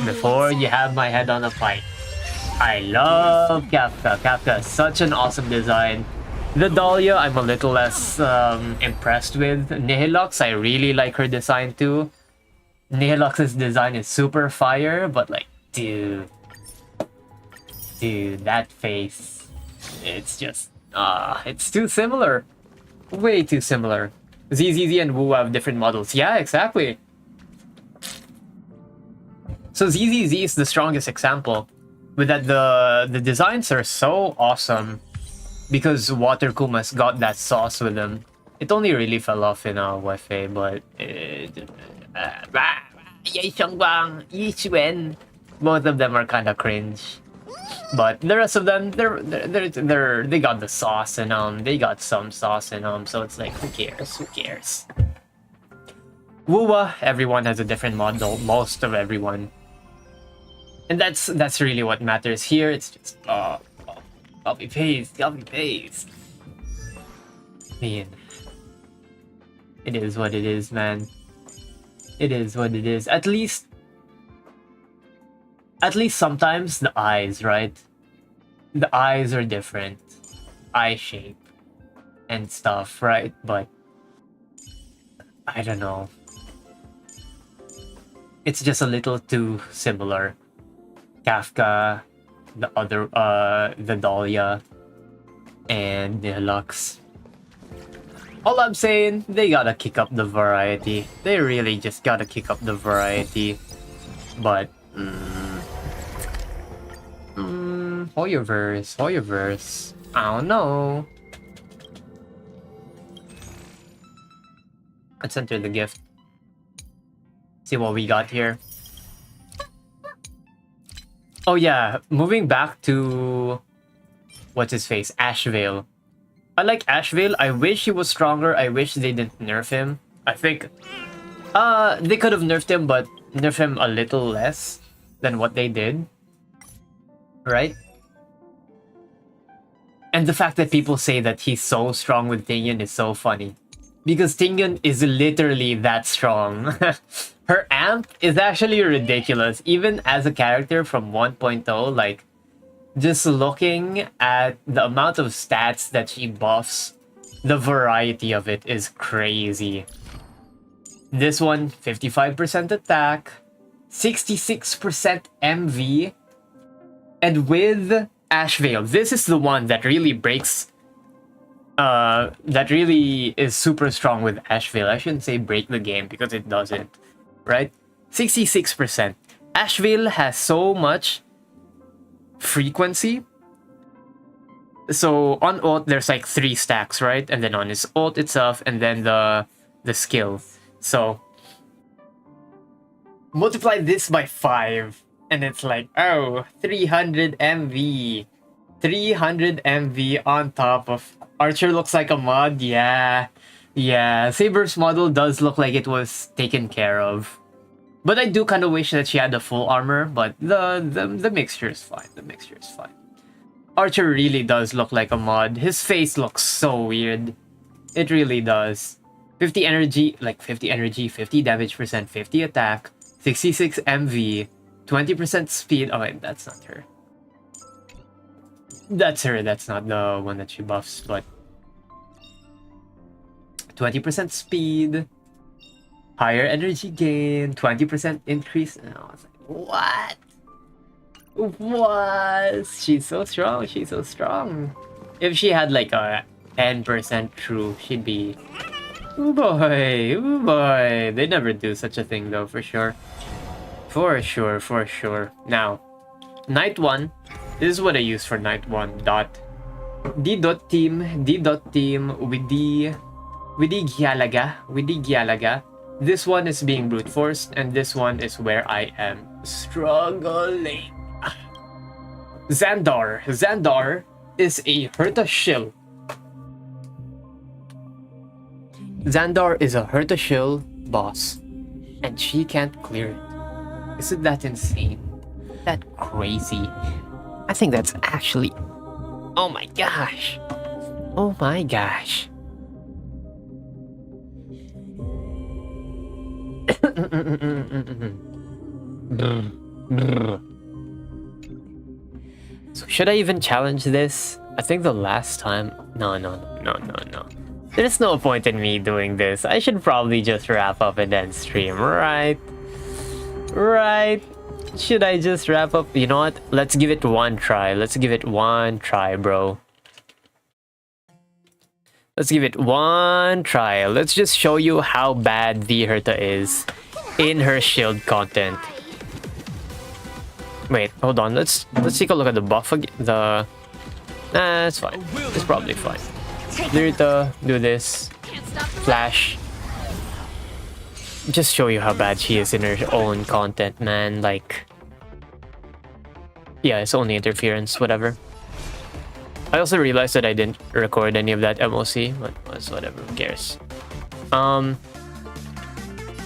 before you have my head on a pike, I love Kafka. Kafka is such an awesome design. The Dahlia, I'm a little less impressed with. Nihilux, I really like her design too. Nihilux's design is super fire, but like, dude, that face, it's just, it's too similar. Way too similar. ZZZ and Wu have different models. Yeah, exactly. So ZZZ is the strongest example. With that, the designs are so awesome because Water Kuma's got that sauce with them. It only really fell off in Wi-Fi, but both of them are kind of cringe. But the rest of them, they got the sauce in them. They got some sauce in them, so it's like, who cares? Who cares? Wuwa, everyone has a different model. Most of everyone. And that's really what matters here. It's just copy paste. Man, it is what it is, man. It is what it is. At least sometimes the eyes, right? The eyes are different, eye shape and stuff, right? But I don't know. It's just a little too similar. Kafka, the Dahlia, and Nihilux. All I'm saying, they gotta kick up the variety. They really just gotta kick up the variety. But, Hoyoverse. I don't know. Let's enter the gift. See what we got here. Oh yeah, moving back to what's his face, Ashvale. I like Ashvale. I wish he was stronger. I wish they didn't nerf him. I think they could have nerfed him, but nerf him a little less than what they did. Right? And the fact that people say that he's so strong with Tingyan is so funny. Because Tingyan is literally that strong. Her amp is actually ridiculous. Even as a character from 1.0, like, just looking at the amount of stats that she buffs, the variety of it is crazy. This one, 55% attack, 66% MV, and with Ash Veil, this is the one that really breaks. That really is super strong with Ash Veil. I shouldn't say break the game because it doesn't, right? 66%. Ash Veil has so much frequency. So on ult, there's like 3 stacks, right? And then on his ult itself, and then the skill. So multiply this by 5, and it's like, oh, 300 MV. 300 MV on top of Archer looks like a mod. Yeah. Saber's model does look like it was taken care of. But I do kind of wish that she had the full armor, but the mixture is fine. The mixture is fine. Archer really does look like a mod. His face looks so weird. It really does. 50 energy, 50 damage percent, 50 attack, 66 MV, 20% speed. Oh wait, that's not her. That's her, that's not the one that she buffs, but 20% speed, higher energy gain, 20% increase. And I was like, what? She's so strong, she's so strong. If she had like a 10% true, she'd be... Ooh boy. They never do such a thing though, for sure. For sure. Now, Night 1. This is what I use for Night 1. D.team with the Gyalaga. This one is being brute forced, and this one is where I am struggling. Xandar is a herta shill. Xandar is a herta shill boss, and she can't clear it. Isn't that insane? That crazy? I think that's actually... Oh my gosh. So should I even challenge this? I think the last time... No. There's no point in me doing this. I should probably just wrap up and then stream, right? Should I just wrap up? You know what? Let's give it one try. Bro. Let's give it one try. Let's just show you how bad the herta is in her shield content. Wait, hold on. Let's take a look at the buff again. Nah, it's fine. It's probably fine. Herta, do this. Flash. Just show you how bad she is in her own content, man. Like, yeah, it's only interference, whatever. I also realized that I didn't record any of that MOC, but it's whatever, who cares.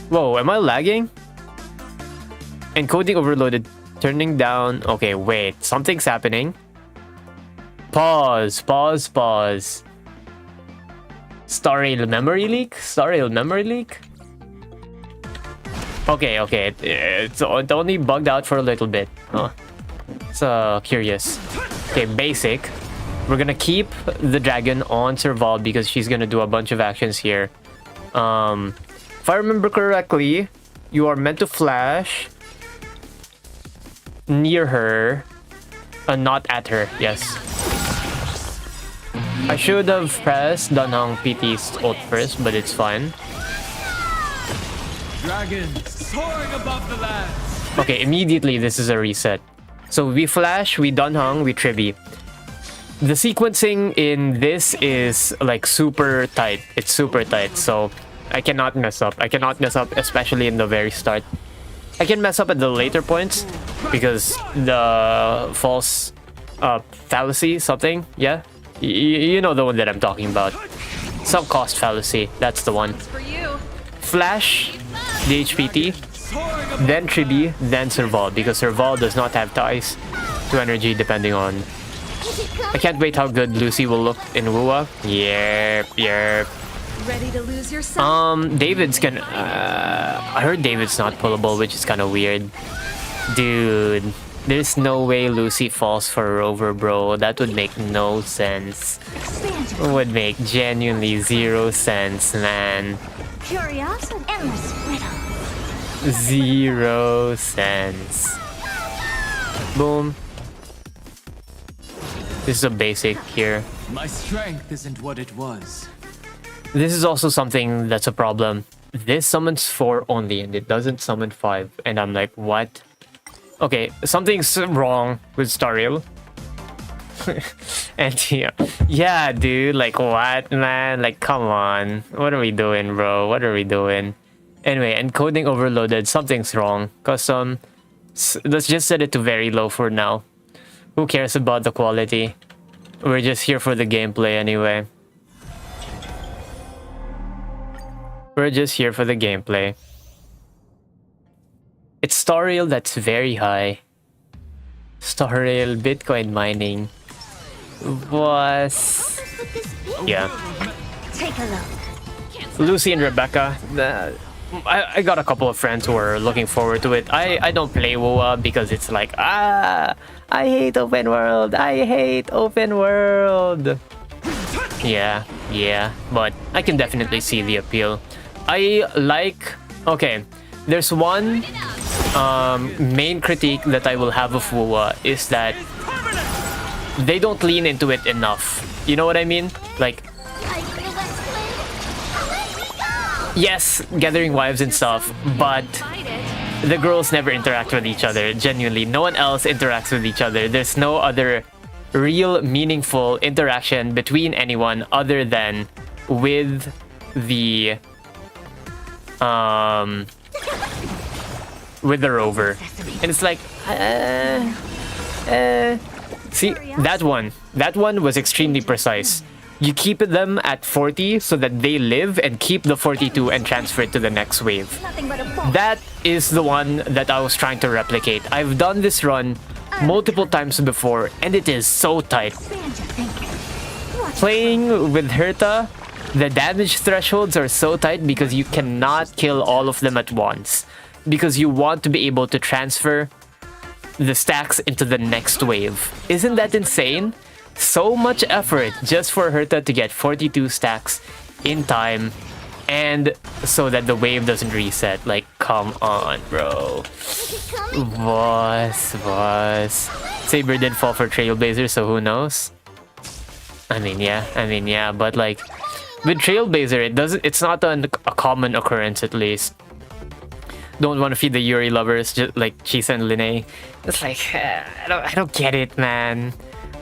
Whoa, am I lagging? Encoding overloaded, turning down. Okay, wait, something's happening. Pause. Starrail memory leak? Okay, it only bugged out for a little bit. Huh. It's curious. Okay, basic. We're gonna keep the dragon on serval because she's gonna do a bunch of actions here. If I remember correctly, you are meant to flash near her, not at her. Yes. I should have pressed Danhang PT's ult first, but it's fine. Dragon soaring above the lands. Okay, immediately this is a reset. So we flash, we Danhang, we Trivi. The sequencing in this is like super tight. It's super tight, so I cannot mess up. Especially in the very start. I can mess up at the later points because the false fallacy something, yeah? You know the one that I'm talking about. Sunk cost fallacy, that's the one. Flash, the HPT, then Tribi, then serval, because serval does not have ties to energy depending on... I can't wait how good Lucy will look in Wuwa. Yep. Ready to lose yourself? David's gonna... I heard David's not pullable, which is kind of weird. Dude, There's no way Lucy falls for Rover, bro. That would make no sense. Would make genuinely zero sense, man. Curiosity. Endless riddle. Zero sense. Boom. This is a basic here. My strength isn't what it was. This is also something that's a problem. This summons 4 only and it doesn't summon 5. And I'm like, what? Okay, something's wrong with starrail. And yeah, dude, like what, man? Like, come on. What are we doing, bro? What are we doing? Anyway, encoding overloaded. Something's wrong. Custom. Let's just set it to very low for now. Who cares about the quality? We're just here for the gameplay anyway. We're just here for the gameplay. It's starrail that's very high. Starrail Bitcoin mining was... yeah. Take a look. Lucy and Rebecca. I got a couple of friends who are looking forward to it. I don't play WoA because it's like, I hate open world. I hate open world. Yeah, but I can definitely see the appeal. I like... okay, there's one main critique that I will have of WoA is that they don't lean into it enough. You know what I mean? Like, yes, gathering wives and stuff, but the girls never interact with each other. Genuinely, no one else interacts with each other. There's no other real meaningful interaction between anyone other than with the rover. And it's like, see, that one was extremely precise. You keep them at 40 so that they live and keep the 42 and transfer it to the next wave. That is the one that I was trying to replicate. I've done this run multiple times before and it is so tight. Playing with Herta, the damage thresholds are so tight because you cannot kill all of them at once. Because you want to be able to transfer the stacks into the next wave. Isn't that insane? So much effort just for Herta to get 42 stacks in time and so that the wave doesn't reset. Like, come on, bro. Was. Saber did fall for Trailblazer, so who knows? I mean, yeah, but like with Trailblazer, it's not a common occurrence at least. Don't want to feed the Yuri lovers just like Chisa and Linne. It's like, I don't get it, man.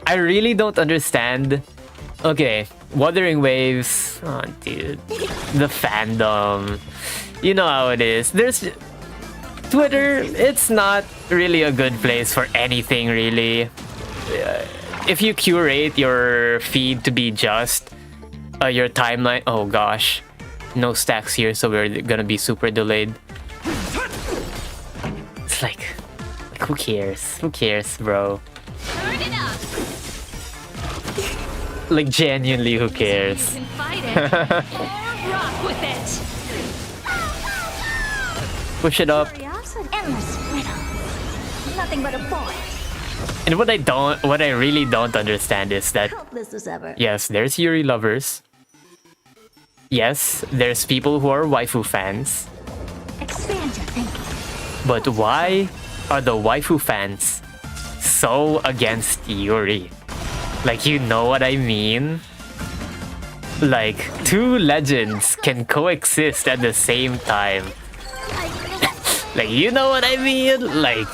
I really don't understand. Okay, Wuthering Waves. Oh, dude. The fandom. You know how it is. There's... Twitter, it's not really a good place for anything, really. If you curate your feed to be just your timeline... Oh, gosh. No stacks here, so we're gonna be super delayed. It's like who cares? Who cares, bro? Turn it up. Like, genuinely, who cares? You can fight it or rock with it. Push it up. Endless riddle. Nothing but a boy. And what I really don't understand is that Helpless as ever. yes, there's Yuri lovers. Yes, there's people who are waifu fans. Expand your thinking. But why are the waifu fans so against Yuri? Like, you know what I mean? Like, two legends can coexist at the same time. Like, you know what I mean? Like...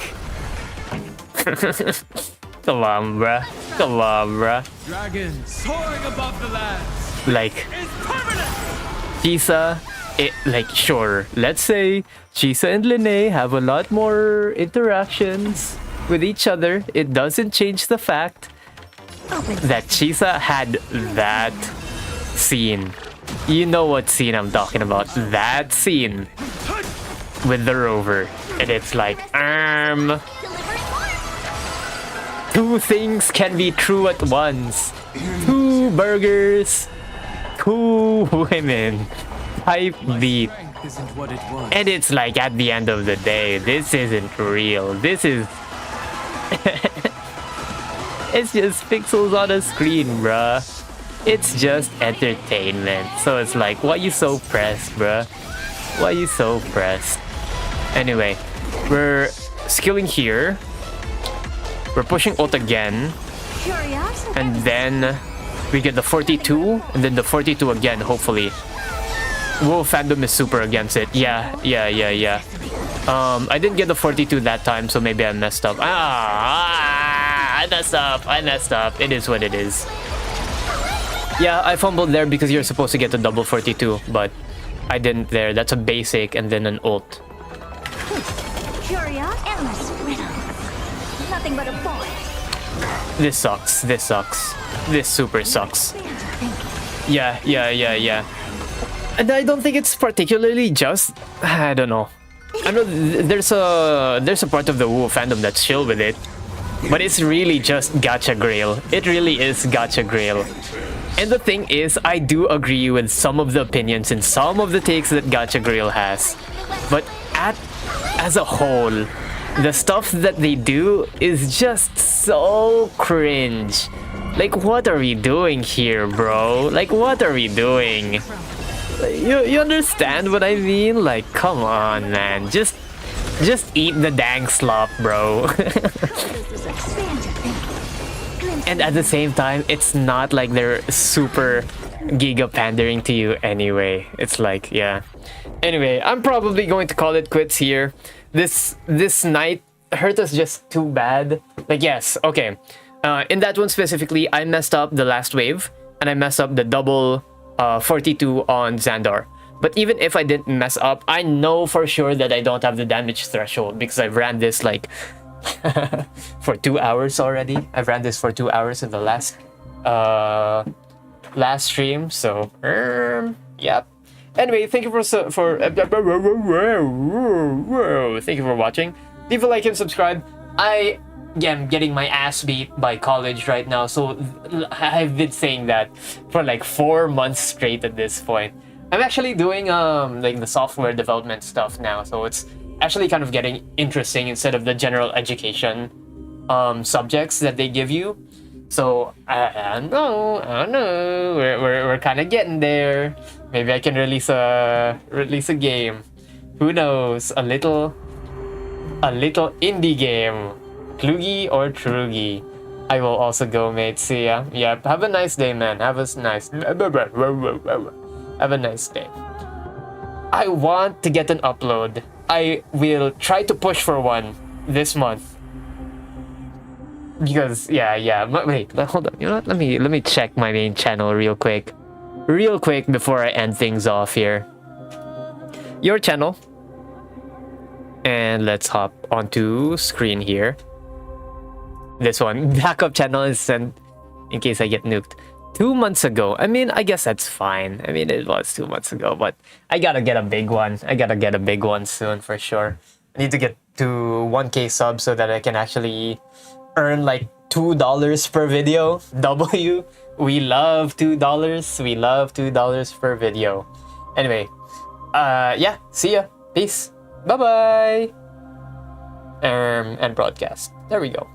Come on, bruh. Come on, bruh. Dragon soaring above the lands. Like... Is permanent. Chisa, like, sure, let's say Chisa and Linne have a lot more interactions with each other. It doesn't change the fact that Chisa had that scene. You know what scene I'm talking about. That scene with the rover. And it's like, two things can be true at once. 2 burgers. 2 women. Type beat. Isn't what it was. And it's like, at the end of the day, this isn't real. This is It's just pixels on a screen, bruh. It's just entertainment. So it's like, why you so pressed, bruh? Why you so pressed? Anyway, we're skilling here. We're pushing ult again. Curiosity. And then we get the 42, and then the 42 again, hopefully. Whoa, fandom is super against it. Yeah. I didn't get the 42 that time, so maybe I messed up. I messed up. It is what it is. Yeah, I fumbled there because you're supposed to get the double 42, but I didn't there. That's a basic and then an ult. Curious, endless riddle. Nothing but a boy. This sucks. This super sucks. Yeah. And I don't think it's particularly just. I don't know. I know there's a part of the Huohuo fandom that's chill with it, but it's really just gacha grail. It really is gacha grail. And the thing is, I do agree with some of the opinions and some of the takes that gacha grail has, but as a whole, the stuff that they do is just so cringe. Like, what are we doing here, bro? Like, what are we doing? You understand what I mean? Like, come on, man. Just eat the dang slop, bro. And at the same time, it's not like they're super giga pandering to you anyway. It's like, yeah. Anyway, I'm probably going to call it quits here. This night, Herta's just too bad. Like, yes, okay. In that one specifically, I messed up the last wave, and I messed up the double 42 on Xandar. But even if I didn't mess up, I know for sure that I don't have the damage threshold because I've ran this like for 2 hours already. I've ran this for 2 hours in the last stream. So yep. Anyway, thank you thank you for watching. Leave a like and subscribe. I am getting my ass beat by college right now, so I've been saying that for like 4 months straight at this point. I'm actually doing like the software development stuff now, so it's actually kind of getting interesting instead of the general education subjects that they give you. So I don't know. We're kind of getting there. Maybe I can release a game. Who knows? A little indie game. Klugi or Trugi. I will also go, mate. See ya. Yeah. Have a nice day, man. Have a nice day. I want to get an upload. I will try to push for one this month. Because yeah. Wait, hold on. You know what? Let me check my main channel real quick before I end things off here. Your channel. And let's hop onto screen here. This one, backup channel is sent in case I get nuked. 2 months ago. I mean, I guess that's fine. I mean, it was 2 months ago, but I gotta get a big one. I gotta get a big one soon for sure. I need to get to 1K subs so that I can actually earn like $2 per video. We love $2. We love $2 per video. Anyway, yeah, see ya. Peace. Bye-bye. And broadcast. There we go.